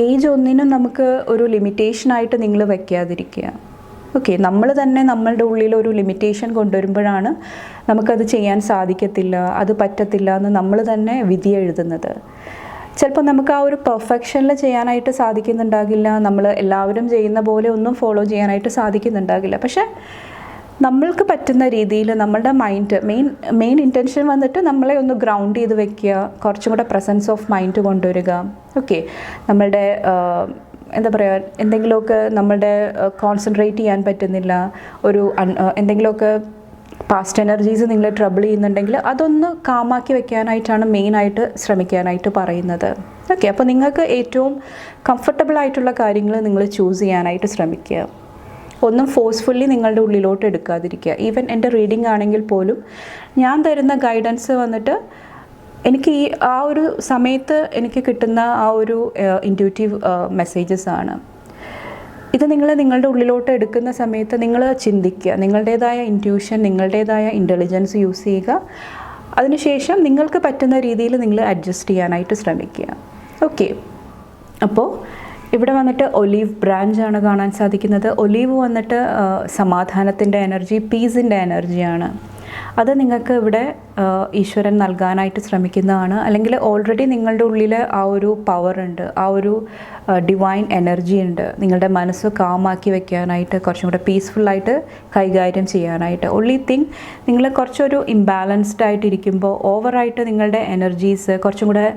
ഏജ് ഒന്നിനും നമുക്ക് ഒരു ലിമിറ്റേഷനായിട്ട് നിങ്ങൾ വെക്കാതിരിക്കുക. ഓക്കെ, നമ്മൾ തന്നെ നമ്മളുടെ ഉള്ളിൽ ഒരു ലിമിറ്റേഷൻ കൊണ്ടുവരുമ്പോഴാണ് നമുക്കത് ചെയ്യാൻ സാധിക്കത്തില്ല, അത് പറ്റത്തില്ല എന്ന് നമ്മൾ തന്നെ വിധി എഴുതുന്നത്. ചിലപ്പോൾ നമുക്ക് ആ ഒരു പെർഫെക്ഷനിൽ ചെയ്യാനായിട്ട് സാധിക്കുന്നുണ്ടാകില്ല, നമ്മൾ എല്ലാവരും ചെയ്യുന്ന പോലെ ഒന്നും ഫോളോ ചെയ്യാനായിട്ട് സാധിക്കുന്നുണ്ടാകില്ല. പക്ഷേ നമ്മൾക്ക് പറ്റുന്ന രീതിയിൽ നമ്മളുടെ മൈൻഡ് മെയിൻ ഇൻറ്റൻഷൻ വന്നിട്ട് നമ്മളെ ഒന്ന് ഗ്രൗണ്ട് ചെയ്ത് വെക്കുക, കുറച്ചും കൂടെ പ്രസൻസ് ഓഫ് മൈൻഡ് കൊണ്ടുവരിക. ഓക്കെ, നമ്മളുടെ എന്താ പറയുക, എന്തെങ്കിലുമൊക്കെ നമ്മളുടെ കോൺസെൻട്രേറ്റ് ചെയ്യാൻ പറ്റുന്നില്ല, എന്തെങ്കിലുമൊക്കെ പാസ്റ്റ് എനർജീസ് നിങ്ങളെ ട്രബിൾ ചെയ്യുന്നുണ്ടെങ്കിൽ അതൊന്ന് കാമാക്കി വെക്കാനായിട്ടാണ് മെയിനായിട്ട് ശ്രമിക്കാനായിട്ട് പറയുന്നത്. ഓക്കെ, അപ്പോൾ നിങ്ങൾക്ക് ഏറ്റവും കംഫർട്ടബിൾ ആയിട്ടുള്ള കാര്യങ്ങൾ നിങ്ങൾ ചൂസ് ചെയ്യാനായിട്ട് ശ്രമിക്കുക. ഒന്നും ഫോഴ്സ്ഫുള്ളി നിങ്ങളുടെ ഉള്ളിലോട്ട് എടുക്കാതിരിക്കുക. ഈവൻ എൻ്റെ റീഡിംഗ് ആണെങ്കിൽ പോലും ഞാൻ തരുന്ന ഗൈഡൻസ് വന്നിട്ട് എനിക്ക് ആ ഒരു സമയത്ത് എനിക്ക് കിട്ടുന്ന ആ ഒരു ഇൻറ്റ്യൂട്ടീവ് മെസ്സേജസ് ആണ്. ഇത് നിങ്ങളുടെ ഉള്ളിലോട്ട് എടുക്കുന്ന സമയത്ത് നിങ്ങൾ ചിന്തിക്കുക, നിങ്ങളുടേതായ ഇൻറ്റ്യൂഷൻ, നിങ്ങളുടേതായ ഇൻ്റലിജൻസ് യൂസ് ചെയ്യുക. അതിനുശേഷം നിങ്ങൾക്ക് പറ്റുന്ന രീതിയിൽ നിങ്ങൾ അഡ്ജസ്റ്റ് ചെയ്യാനായിട്ട് ശ്രമിക്കുക. ഓക്കെ, അപ്പോൾ ഇവിടെ വന്നിട്ട് ഒലീവ് ബ്രാഞ്ചാണ് കാണാൻ സാധിക്കുന്നത്. ഒലീവ് വന്നിട്ട് സമാധാനത്തിൻ്റെ എനർജി, പീസിൻ്റെ എനർജിയാണ്. അത് നിങ്ങൾക്ക് ഇവിടെ ഈശ്വരൻ നൽകാനായിട്ട് ശ്രമിക്കുന്നതാണ്. അല്ലെങ്കിൽ ഓൾറെഡി നിങ്ങളുടെ ഉള്ളിൽ ആ ഒരു പവർ ഉണ്ട്, ആ ഒരു ഡിവൈൻ എനർജി ഉണ്ട്. നിങ്ങളുടെ മനസ്സ് കാമാക്കി വെക്കാനായിട്ട്, കുറച്ചും കൂടെ പീസ്ഫുള്ളായിട്ട് കൈകാര്യം ചെയ്യാനായിട്ട്. ഒൺലി തിങ്, നിങ്ങൾ കുറച്ചൊരു ഇംബാലൻസ്ഡ് ആയിട്ടിരിക്കുമ്പോൾ ഓവറായിട്ട് നിങ്ങളുടെ എനർജീസ് കുറച്ചും കൂടെ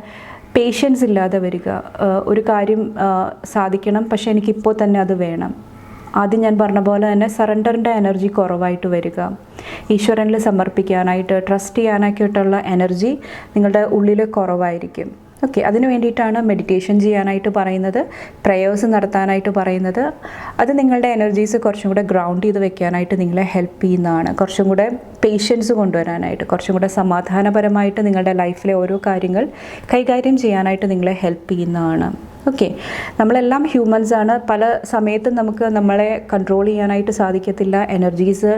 പേഷ്യൻസ് ഇല്ലാതെ വരിക. ഒരു കാര്യം സാധിക്കണം, പക്ഷേ എനിക്കിപ്പോൾ തന്നെ അത് വേണം. ആദ്യം ഞാൻ പറഞ്ഞ പോലെ തന്നെ സറണ്ടറിൻ്റെ എനർജി കുറവായിട്ട് വരിക. ഈശ്വരനിൽ സമർപ്പിക്കാനായിട്ട്, ട്രസ്റ്റ് ചെയ്യാനായിട്ടുള്ള എനർജി നിങ്ങളുടെ ഉള്ളിൽ കുറവായിരിക്കും. ഓക്കെ, അതിന് വേണ്ടിയിട്ടാണ് മെഡിറ്റേഷൻ ചെയ്യാനായിട്ട് പറയുന്നത്, പ്രേയേഴ്സ് നടത്താനായിട്ട് പറയുന്നത്. അത് നിങ്ങളുടെ എനർജീസ് കുറച്ചും കൂടെ ഗ്രൗണ്ട് ചെയ്ത് വെക്കാനായിട്ട് നിങ്ങളെ ഹെൽപ്പ് ചെയ്യുന്നതാണ്. കുറച്ചും കൂടെ പേഷ്യൻസ് കൊണ്ടുവരാനായിട്ട്, കുറച്ചും കൂടെ സമാധാനപരമായിട്ട് നിങ്ങളുടെ ലൈഫിലെ ഓരോ കാര്യങ്ങൾ കൈകാര്യം ചെയ്യാനായിട്ട് നിങ്ങളെ ഹെൽപ്പ് ചെയ്യുന്നതാണ്. ഓക്കെ, നമ്മളെല്ലാം ഹ്യൂമൻസാണ്. പല സമയത്തും നമുക്ക് നമ്മളെ കൺട്രോൾ ചെയ്യാനായിട്ട് സാധിക്കത്തില്ല. എനർജീസ്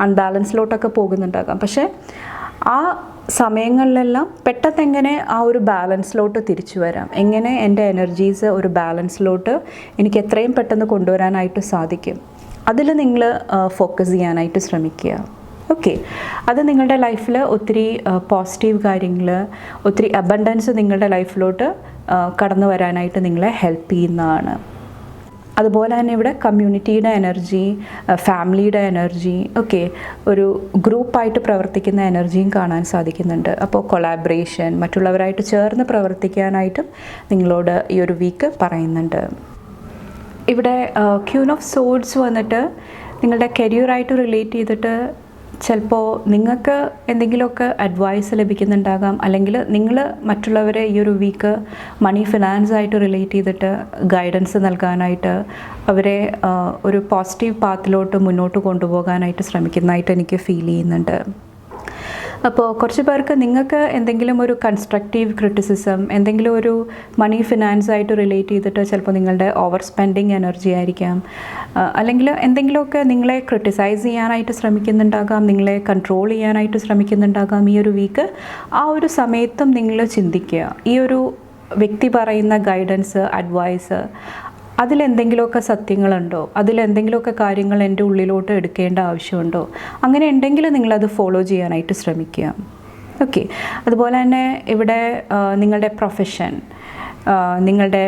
അൺബാലൻസിലോട്ടൊക്കെ പോകുന്നുണ്ടാകാം. പക്ഷേ ആ സമയങ്ങളിലെല്ലാം പെട്ടെന്ന് എങ്ങനെ ആ ഒരു ബാലൻസിലോട്ട് തിരിച്ചു വരാം, എങ്ങനെ എൻ്റെ എനർജീസ് ഒരു ബാലൻസിലോട്ട് എനിക്ക് എത്രയും പെട്ടെന്ന് കൊണ്ടുവരാനായിട്ട് സാധിക്കും, അതിൽ നിങ്ങൾ ഫോക്കസ് ചെയ്യാനായിട്ട് ശ്രമിക്കുക. ഓക്കെ, അത് നിങ്ങളുടെ ലൈഫിൽ ഒത്തിരി പോസിറ്റീവ് കാര്യങ്ങൾ, ഒത്തിരി അബണ്ടൻസ് നിങ്ങളുടെ ലൈഫിലോട്ട് കടന്നു വരാനായിട്ട് നിങ്ങളെ ഹെൽപ്പ് ചെയ്യുന്നതാണ്. അതുപോലെ തന്നെ ഇവിടെ കമ്മ്യൂണിറ്റിയുടെ എനർജി, ഫാമിലിയുടെ എനർജി, ഓക്കെ, ഒരു ഗ്രൂപ്പായിട്ട് പ്രവർത്തിക്കുന്ന എനർജിയും കാണാൻ സാധിക്കുന്നുണ്ട്. അപ്പോൾ കൊളാബറേഷൻ, മറ്റുള്ളവരായിട്ട് ചേർന്ന് പ്രവർത്തിക്കാനായിട്ടും നിങ്ങളോട് ഈ ഒരു വീക്ക് പറയുന്നുണ്ട്. ഇവിടെ ക്യൂൻ ഓഫ് സോഡ്സ് വന്നിട്ട് നിങ്ങളുടെ കരിയറായിട്ട് റിലേറ്റ് ചെയ്തിട്ട് ചിലപ്പോൾ നിങ്ങൾക്ക് എന്തെങ്കിലുമൊക്കെ അഡ്വൈസ് ലഭിക്കുന്നുണ്ടാകാം, അല്ലെങ്കിൽ നിങ്ങൾ മറ്റുള്ളവരെ ഈ ഒരു വീക്ക് മണി ഫിനാൻസായിട്ട് റിലേറ്റ് ചെയ്തിട്ട് ഗൈഡൻസ് നൽകാനായിട്ട് അവരെ ഒരു പോസിറ്റീവ് പാത്തിലോട്ട് മുന്നോട്ട് കൊണ്ടുപോകാനായിട്ട് ശ്രമിക്കുന്നതായിട്ട് എനിക്ക് ഫീൽ ചെയ്യുന്നുണ്ട്. അപ്പോൾ കുറച്ച് പേർക്ക് നിങ്ങൾക്ക് എന്തെങ്കിലും ഒരു കൺസ്ട്രക്റ്റീവ് ക്രിറ്റിസിസം, എന്തെങ്കിലും ഒരു മണി ഫിനാൻസായിട്ട് റിലേറ്റ് ചെയ്തിട്ട് ചിലപ്പോൾ നിങ്ങളുടെ ഓവർ സ്പെൻഡിങ് എനർജി ആയിരിക്കാം, അല്ലെങ്കിൽ എന്തെങ്കിലുമൊക്കെ നിങ്ങളെ ക്രിട്ടിസൈസ് ചെയ്യാനായിട്ട് ശ്രമിക്കുന്നുണ്ടാകാം, നിങ്ങളെ കൺട്രോൾ ചെയ്യാനായിട്ട് ശ്രമിക്കുന്നുണ്ടാകാം ഈ ഒരു വീക്ക്. ആ ഒരു സമയത്തും നിങ്ങൾ ചിന്തിക്കുക, ഈ ഒരു വ്യക്തി പറയുന്ന ഗൈഡൻസ്, അഡ്വൈസ്, അതിലെന്തെങ്കിലുമൊക്കെ സത്യങ്ങളുണ്ടോ, അതിലെന്തെങ്കിലുമൊക്കെ കാര്യങ്ങൾ എൻ്റെ ഉള്ളിലോട്ട് എടുക്കേണ്ട ആവശ്യമുണ്ടോ? അങ്ങനെ ഉണ്ടെങ്കിൽ നിങ്ങളത് ഫോളോ ചെയ്യാനായിട്ട് ശ്രമിക്കുക. ഓക്കെ. അതുപോലെ തന്നെ ഇവിടെ നിങ്ങളുടെ പ്രൊഫഷൻ, നിങ്ങളുടെ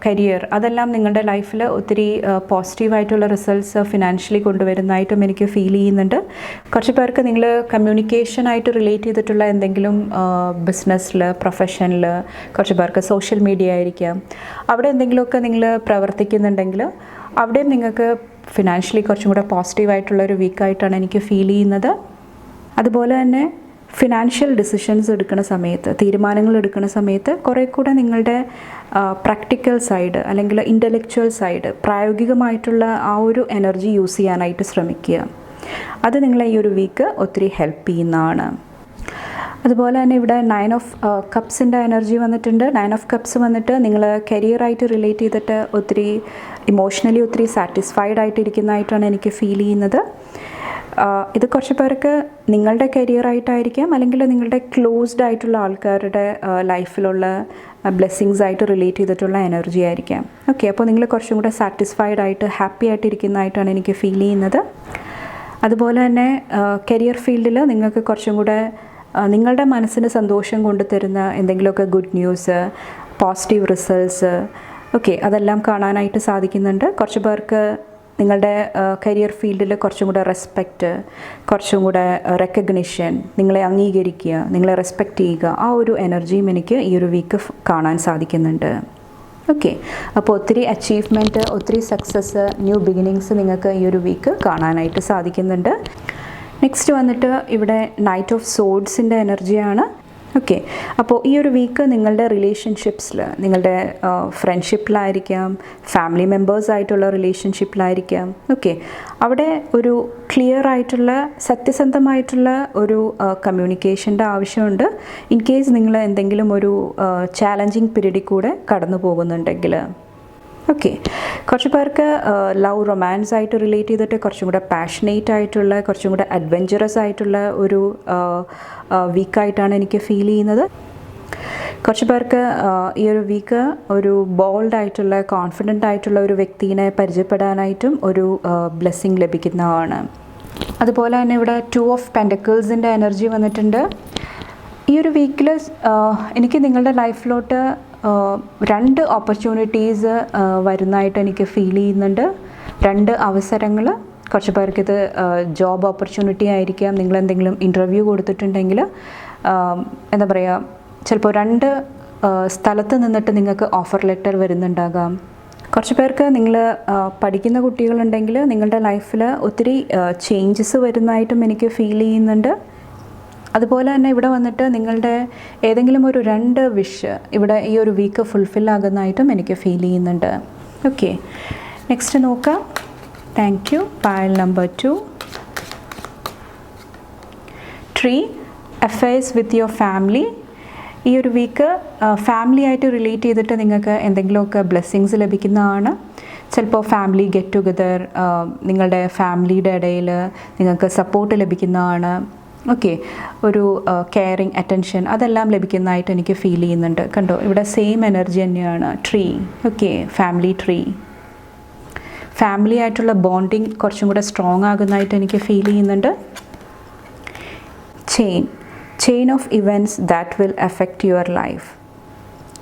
കരിയർ, അതെല്ലാം നിങ്ങളുടെ ലൈഫിൽ ഒത്തിരി പോസിറ്റീവായിട്ടുള്ള റിസൾട്ട്സ് ഫിനാൻഷ്യലി കൊണ്ടുവരുന്നതായിട്ടും എനിക്ക് ഫീൽ ചെയ്യുന്നുണ്ട്. കുറച്ച് പേർക്ക് നിങ്ങൾ കമ്മ്യൂണിക്കേഷനായിട്ട് റിലേറ്റ് ചെയ്തിട്ടുള്ള എന്തെങ്കിലും ബിസിനസ്സിൽ, പ്രൊഫഷനിൽ, കുറച്ച് പേർക്ക് സോഷ്യൽ മീഡിയ ആയിരിക്കാം, അവിടെ എന്തെങ്കിലുമൊക്കെ നിങ്ങൾ പ്രവർത്തിക്കുന്നുണ്ടെങ്കിൽ അവിടെയും നിങ്ങൾക്ക് ഫിനാൻഷ്യലി കുറച്ചും കൂടെ പോസിറ്റീവായിട്ടുള്ളൊരു വീക്കായിട്ടാണ് എനിക്ക് ഫീൽ ചെയ്യുന്നത്. അതുപോലെ തന്നെ ഫിനാൻഷ്യൽ ഡിസിഷൻസ് എടുക്കുന്ന സമയത്ത്, തീരുമാനങ്ങൾ എടുക്കുന്ന സമയത്ത് കുറേ കൂടെ നിങ്ങളുടെ പ്രാക്ടിക്കൽ സൈഡ് അല്ലെങ്കിൽ ഇൻ്റലക്ച്വൽ സൈഡ്, പ്രായോഗികമായിട്ടുള്ള ആ ഒരു എനർജി യൂസ് ചെയ്യാനായിട്ട് ശ്രമിക്കുക. അത് നിങ്ങളെ ഈ ഒരു വീക്ക് ഒത്തിരി ഹെൽപ്പ് ചെയ്യുന്നതാണ്. അതുപോലെ തന്നെ ഇവിടെ 9 ഓഫ് കപ്സിൻ്റെ എനർജി വന്നിട്ടുണ്ട്. 9 ഓഫ് കപ്സ് വന്നിട്ട് നിങ്ങൾ കരിയറായിട്ട് റിലേറ്റ് ചെയ്തിട്ട് ഒത്തിരി ഇമോഷണലി ഒത്തിരി സാറ്റിസ്ഫൈഡ് ആയിട്ടിരിക്കുന്നതായിട്ടാണ് എനിക്ക് ഫീൽ ചെയ്യുന്നത്. ഇത് കുറച്ച് പേർക്ക് നിങ്ങളുടെ കരിയറായിട്ടായിരിക്കാം, അല്ലെങ്കിൽ നിങ്ങളുടെ ക്ലോസ്ഡ് ആയിട്ടുള്ള ആൾക്കാരുടെ ലൈഫിലുള്ള ബ്ലെസ്സിങ്സ് ആയിട്ട് റിലേറ്റ് ചെയ്തിട്ടുള്ള എനർജി ആയിരിക്കാം. ഓക്കെ. അപ്പോൾ നിങ്ങൾ കുറച്ചും കൂടെ സാറ്റിസ്ഫൈഡ് ആയിട്ട് ഹാപ്പി ആയിട്ടിരിക്കുന്നതായിട്ടാണ് എനിക്ക് ഫീൽ ചെയ്യുന്നത്. അതുപോലെ തന്നെ കരിയർ ഫീൽഡിൽ നിങ്ങൾക്ക് കുറച്ചും കൂടെ നിങ്ങളുടെ മനസ്സിന് സന്തോഷം കൊണ്ടുതരുന്ന എന്തെങ്കിലുമൊക്കെ good news, positive results, okay, അതെല്ലാം കാണാനായിട്ട് സാധിക്കുന്നുണ്ട്. കുറച്ച് പേർക്ക് നിങ്ങളുടെ കരിയർ ഫീൽഡിൽ കുറച്ചും കൂടെ റെസ്പെക്റ്റ്, കുറച്ചും കൂടെ റെക്കഗ്നിഷൻ, നിങ്ങളെ അംഗീകരിക്കുക, നിങ്ങളെ റെസ്പെക്റ്റ് ചെയ്യുക, ആ ഒരു എനർജിയും എനിക്ക് ഈ ഒരു വീക്ക് കാണാൻ സാധിക്കുന്നുണ്ട്. ഓക്കെ. അപ്പോൾ ഒത്തിരി അച്ചീവ്മെൻറ്റ്, ഒത്തിരി സക്സസ്, ന്യൂ ബിഗിനിങ്സ് നിങ്ങൾക്ക് ഈ ഒരു വീക്ക് കാണാനായിട്ട് സാധിക്കുന്നുണ്ട്. നെക്സ്റ്റ് വന്നിട്ട് ഇവിടെ നൈറ്റ് ഓഫ് സോഡ്സിൻ്റെ എനർജിയാണ്. ഓക്കെ. അപ്പോൾ ഈ ഒരു വീക്ക് നിങ്ങളുടെ റിലേഷൻഷിപ്സിൽ, നിങ്ങളുടെ ഫ്രണ്ട്ഷിപ്പിലായിരിക്കാം, ഫാമിലി മെമ്പേഴ്സായിട്ടുള്ള റിലേഷൻഷിപ്പിലായിരിക്കാം, ഓക്കെ, അവിടെ ഒരു ക്ലിയർ ആയിട്ടുള്ള സത്യസന്ധമായിട്ടുള്ള ഒരു കമ്മ്യൂണിക്കേഷൻ്റെ ആവശ്യമുണ്ട്. ഇൻ കേസ് നിങ്ങൾ എന്തെങ്കിലും ഒരു ചാലഞ്ചിങ് പീരീഡിൽ കൂടെ കടന്നു പോകുന്നുണ്ടെങ്കിൽ. ഓക്കെ. കുറച്ച് പേർക്ക് ലവ്, റൊമാൻസ് ആയിട്ട് റിലേറ്റ് ചെയ്തിട്ട് കുറച്ചും കൂടെ പാഷനേറ്റ് ആയിട്ടുള്ള, കുറച്ചും കൂടെ അഡ്വെഞ്ചറസ് ആയിട്ടുള്ള ഒരു വീക്കായിട്ടാണ് എനിക്ക് ഫീൽ ചെയ്യുന്നത്. കുറച്ച് പേർക്ക് ഈ ഒരു വീക്ക് ഒരു ബോൾഡ് ആയിട്ടുള്ള, കോൺഫിഡൻ്റ് ആയിട്ടുള്ള ഒരു വ്യക്തിയെ പരിചയപ്പെടാനായിട്ടും ഒരു ബ്ലെസ്സിങ് ലഭിക്കുന്നതാണ്. അതുപോലെ തന്നെ ഇവിടെ 2 ഓഫ് പെൻറ്റക്കിൾസിൻ്റെ എനർജി വന്നിട്ടുണ്ട്. ഈ ഒരു വീക്കിൽ എനിക്ക് നിങ്ങളുടെ ലൈഫിലോട്ട് 2 ഓപ്പർച്യൂണിറ്റീസ് വരുന്നതായിട്ട് എനിക്ക് ഫീൽ ചെയ്യുന്നുണ്ട്. 2 അവസരങ്ങൾ. കുറച്ച് പേർക്കിത് ജോബ് ഓപ്പർച്യൂണിറ്റി ആയിരിക്കാം. നിങ്ങളെന്തെങ്കിലും ഇൻ്റർവ്യൂ കൊടുത്തിട്ടുണ്ടെങ്കിൽ എന്താ പറയുക, ചിലപ്പോൾ 2 സ്ഥലത്ത് നിന്നിട്ട് നിങ്ങൾക്ക് ഓഫർ ലെറ്റർ വരുന്നുണ്ടാകാം. കുറച്ച് പേർക്ക് നിങ്ങൾ പഠിക്കുന്ന കുട്ടികളുണ്ടെങ്കിൽ നിങ്ങളുടെ ലൈഫിൽ ഒത്തിരി ചേഞ്ചസ് വരുന്നതായിട്ടും എനിക്ക് ഫീൽ ചെയ്യുന്നുണ്ട്. അതുപോലെ തന്നെ ഇവിടെ വന്നിട്ട് നിങ്ങളുടെ ഏതെങ്കിലും ഒരു 2 വിഷ് ഇവിടെ ഈ ഒരു വീക്ക് ഫുൾഫിൽ ആകുന്നതായിട്ടും എനിക്ക് ഫീൽ ചെയ്യുന്നുണ്ട്. ഓക്കെ. നെക്സ്റ്റ് നോക്കാം. Thank you. Pile number 2. Tree, affairs with your family. ഈ ഒരു വീക്ക് ഫാമിലി ആയിട്ട് റിലേറ്റ് ചെയ്തിട്ട് നിങ്ങൾക്ക് എന്തെങ്കിലുമൊക്കെ ബ്ലെസ്സിങ്സ് ലഭിക്കുന്നതാണ്. ചിലപ്പോൾ ഫാമിലി ഗെറ്റ് ടുഗദർ, നിങ്ങളുടെ ഫാമിലിയുടെ ഇടയിൽ നിങ്ങൾക്ക് സപ്പോർട്ട് ലഭിക്കുന്നതാണ്. ഓക്കെ. ഒരു കെയറിങ്, അറ്റൻഷൻ, അതെല്ലാം ലഭിക്കുന്നതായിട്ട് എനിക്ക് ഫീൽ ചെയ്യുന്നുണ്ട്. കണ്ടോ, ഇവിടെ സെയിം എനർജി തന്നെയാണ്. Tree. Okay. Family tree. Family ആയിട്ടുള്ള ബോണ്ടിങ് കുറച്ചും കൂടെ സ്ട്രോങ് ആകുന്നതായിട്ട് എനിക്ക് ഫീൽ ചെയ്യുന്നുണ്ട്. Chain of events that will effect your life.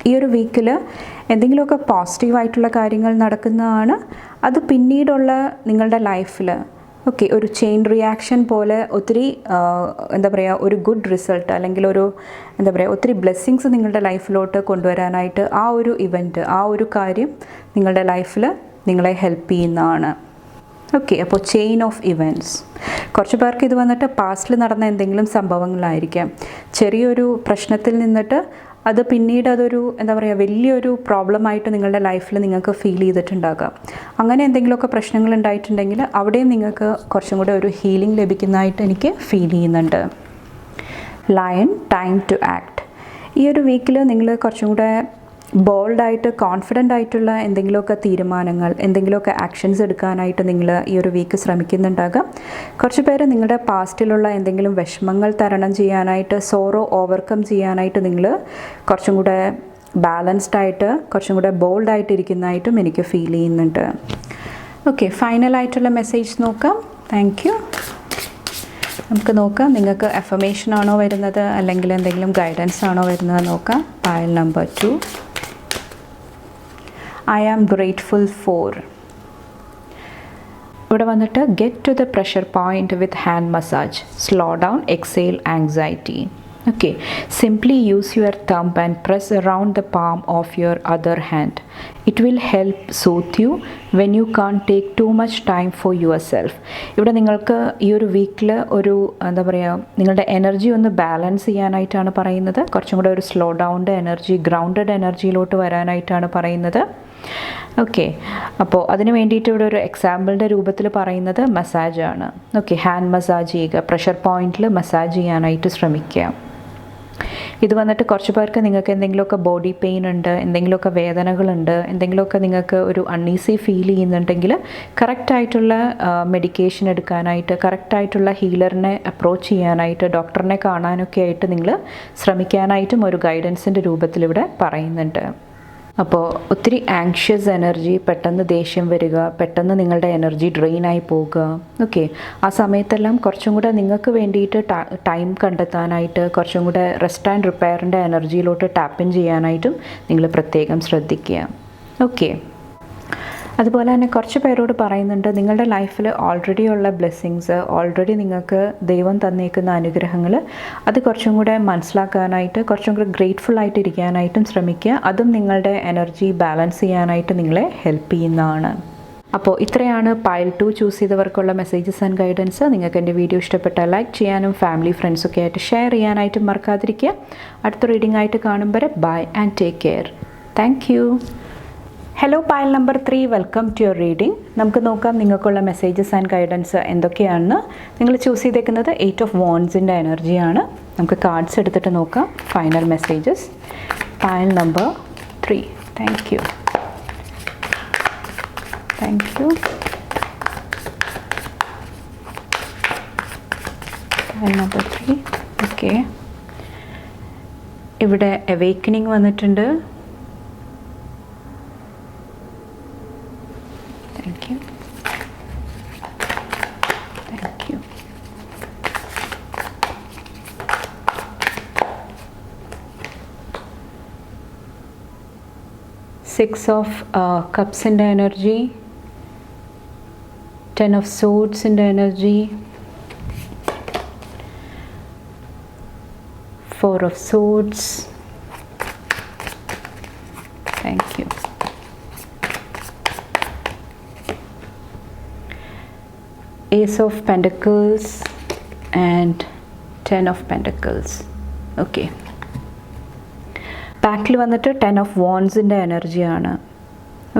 ഈ ഒരു വീക്കിൽ എന്തെങ്കിലുമൊക്കെ പോസിറ്റീവായിട്ടുള്ള കാര്യങ്ങൾ നടക്കുന്നതാണ്. അത് പിന്നീടുള്ള നിങ്ങളുടെ ലൈഫിൽ ഓക്കെ ഒരു ചെയിൻ റിയാക്ഷൻ പോലെ ഒത്തിരി എന്താ പറയുക, ഒരു ഗുഡ് റിസൾട്ട് അല്ലെങ്കിൽ ഒരു എന്താ പറയുക ഒത്തിരി ബ്ലെസ്സിങ്സ് നിങ്ങളുടെ ലൈഫിലോട്ട് കൊണ്ടുവരാനായിട്ട് ആ ഒരു ഇവൻറ്റ്, ആ ഒരു കാര്യം നിങ്ങളുടെ ലൈഫിൽ നിങ്ങളെ ഹെൽപ്പ് ചെയ്യുന്നതാണ്. ഓക്കെ, അപ്പോൾ ചെയിൻ ഓഫ് ഇവൻറ്റ്സ്. കുറച്ച് പേർക്ക് ഇത് വന്നിട്ട് പാസ്റ്റിൽ നടന്ന എന്തെങ്കിലും സംഭവങ്ങളായിരിക്കാം. ചെറിയൊരു പ്രശ്നത്തിൽ നിന്നിട്ട് അത് പിന്നീട് അതൊരു എന്താ പറയുക വലിയൊരു പ്രോബ്ലമായിട്ട് നിങ്ങളുടെ ലൈഫിൽ നിങ്ങൾക്ക് ഫീൽ ചെയ്തിട്ടുണ്ടാകാം. അങ്ങനെ എന്തെങ്കിലുമൊക്കെ പ്രശ്നങ്ങൾ ഉണ്ടായിട്ടുണ്ടെങ്കിൽ അവിടെയും നിങ്ങൾക്ക് കുറച്ചും കൂടെ ഒരു ഹീലിംഗ് ലഭിക്കുന്നതായിട്ട് എനിക്ക് ഫീൽ ചെയ്യുന്നുണ്ട്. Lion, time to act. ഈ ഒരു വീക്കിൽ നിങ്ങൾ കുറച്ചും കൂടെ ബോൾഡായിട്ട് കോൺഫിഡൻ്റ് ആയിട്ടുള്ള എന്തെങ്കിലുമൊക്കെ തീരുമാനങ്ങൾ, എന്തെങ്കിലുമൊക്കെ ആക്ഷൻസ് എടുക്കാനായിട്ട് നിങ്ങൾ ഈ ഒരു വീക്ക് ശ്രമിക്കുന്നുണ്ടാകാം. കുറച്ച് പേര് നിങ്ങളുടെ പാസ്റ്റിലുള്ള എന്തെങ്കിലും വിഷമങ്ങൾ തരണം ചെയ്യാനായിട്ട്, സോറോ ഓവർകം ചെയ്യാനായിട്ട് നിങ്ങൾ കുറച്ചും കൂടെ ബാലൻസ്ഡ് ആയിട്ട് കുറച്ചും കൂടെ ബോൾഡായിട്ട് ഇരിക്കുന്നതായിട്ടും എനിക്ക് ഫീൽ ചെയ്യുന്നുണ്ട്. ഓക്കെ, ഫൈനലായിട്ടുള്ള മെസ്സേജ് നോക്കാം. Thank U. നമുക്ക് നോക്കാം നിങ്ങൾക്ക് അഫർമേഷൻ ആണോ വരുന്നത് അല്ലെങ്കിൽ എന്തെങ്കിലും ഗൈഡൻസ് ആണോ വരുന്നത് നോക്കാം. Pile number 2. I am grateful for. ഇവിടെ വന്നിട്ട് get to the pressure point with hand massage. Slow down, exhale anxiety. Okay, simply use your thumb and press around the palm of your other hand. It will help soothe you when you can't take too much time for yourself. ഇവിടെ നിങ്ങൾക്ക് ഈ ഒരു വീക്കിൽ ഒരു എന്താ പറയുക നിങ്ങളുടെ energy ഒന്ന് ബാലൻസ് ചെയ്യാനായിട്ടാണ് പറയുന്നത്. കുറച്ചും കൂടെ ഒരു സ്ലോ ഡൗൺഡ് എനർജി, ഗ്രൗണ്ടഡ് എനർജിയിലോട്ട് വരാനായിട്ടാണ് പറയുന്നത്. ഓക്കെ, അപ്പോൾ അതിന് വേണ്ടിയിട്ട് ഇവിടെ ഒരു എക്സാമ്പിളിൻ്റെ രൂപത്തിൽ പറയുന്നത് മസാജാണ്. ഓക്കെ, ഹാൻഡ് മസാജ് ചെയ്യുക, പ്രഷർ പോയിൻറ്റിൽ മസാജ് ചെയ്യാനായിട്ട് ശ്രമിക്കുക. ഇത് വന്നിട്ട് കുറച്ച് പേർക്ക് നിങ്ങൾക്ക് എന്തെങ്കിലുമൊക്കെ ബോഡി പെയിൻ ഉണ്ട്, എന്തെങ്കിലുമൊക്കെ വേദനകളുണ്ട്, എന്തെങ്കിലുമൊക്കെ നിങ്ങൾക്ക് ഒരു അൺഈസി ഫീൽ ചെയ്യുന്നുണ്ടെങ്കിൽ കറക്റ്റായിട്ടുള്ള മെഡിക്കേഷൻ എടുക്കാനായിട്ട്, കറക്റ്റായിട്ടുള്ള ഹീലറിനെ അപ്രോച്ച് ചെയ്യാനായിട്ട്, ഡോക്ടറിനെ കാണാനൊക്കെ ആയിട്ട് നിങ്ങൾ ശ്രമിക്കാനായിട്ടും ഒരു ഗൈഡൻസിൻ്റെ രൂപത്തിൽ ഇവിടെ പറയുന്നുണ്ട്. അപ്പോൾ ഒത്തിരി ആങ്ഷ്യസ് എനർജി, പെട്ടെന്ന് ദേഷ്യം വരിക, പെട്ടെന്ന് നിങ്ങളുടെ എനർജി ഡ്രെയിനായി പോകുക. ഓക്കെ, ആ സമയത്തെല്ലാം കുറച്ചും കൂടെ നിങ്ങൾക്ക് വേണ്ടിയിട്ട് ടൈം കണ്ടെത്താനായിട്ട്, കുറച്ചും കൂടെ റെസ്റ്റ് ആൻഡ് റിപ്പയറിൻ്റെ എനർജിയിലോട്ട് ടാപ്പ് ഇൻ ചെയ്യാനായിട്ടും നിങ്ങൾ പ്രത്യേകം ശ്രദ്ധിക്കുക. ഓക്കെ, അതുപോലെ തന്നെ കുറച്ച് പേരോട് പറയുന്നുണ്ട് നിങ്ങളുടെ ലൈഫിൽ ഓൾറെഡി ഉള്ള ബ്ലെസ്സിങ്സ്, ഓൾറെഡി നിങ്ങൾക്ക് ദൈവം തന്നേക്കുന്ന അനുഗ്രഹങ്ങൾ അത് കുറച്ചും കൂടെ മനസ്സിലാക്കാനായിട്ട്, കുറച്ചും കൂടെ ഗ്രേറ്റ്ഫുൾ ആയിട്ട് ഇരിക്കാനായിട്ടും ശ്രമിക്കുക. അതും നിങ്ങളുടെ എനർജി ബാലൻസ് ചെയ്യാനായിട്ട് നിങ്ങളെ ഹെൽപ്പ് ചെയ്യുന്നതാണ്. അപ്പോൾ ഇത്രയാണ് പൈൽ 2 ചൂസ് ചെയ്തവർക്കുള്ള മെസ്സേജസ് ആൻഡ് ഗൈഡൻസ്. നിങ്ങൾക്ക് എൻ്റെ വീഡിയോ ഇഷ്ടപ്പെട്ടാൽ ലൈക്ക് ചെയ്യാനും ഫാമിലി ഫ്രണ്ട്സൊക്കെ ആയിട്ട് ഷെയർ ചെയ്യാനായിട്ടും മറക്കാതിരിക്കുക. അടുത്ത റീഡിംഗ് ആയിട്ട് കാണും വരെ bye and take care. Thank you. Hello pile number 3, welcome to your reading. നമുക്ക് നോക്കാം നിങ്ങൾക്കുള്ള മെസ്സേജസ് ആൻഡ് ഗൈഡൻസ് എന്തൊക്കെയാണെന്ന്. നിങ്ങൾ ചൂസ് ചെയ്തേക്കുന്നത് 8 ഓഫ് വാൻഡ്സിൻ്റെ എനർജിയാണ്. നമുക്ക് കാർഡ്സ് എടുത്തിട്ട് നോക്കാം final messages. Pile number 3. Thank U. Thank you. Pile number 3. Okay, ഇവിടെ അവേക്കനിങ് വന്നിട്ടുണ്ട്. Thank you. Thank you. Six of Cups in the energy. 10 of Swords in the energy. 4 of Swords. Thank you. Ace of Pentacles and 10 of Pentacles. Okay. ബാക്കിൽ വന്നിട്ട് 10 of വാൻഡ്സിൻ്റെ എനർജിയാണ്.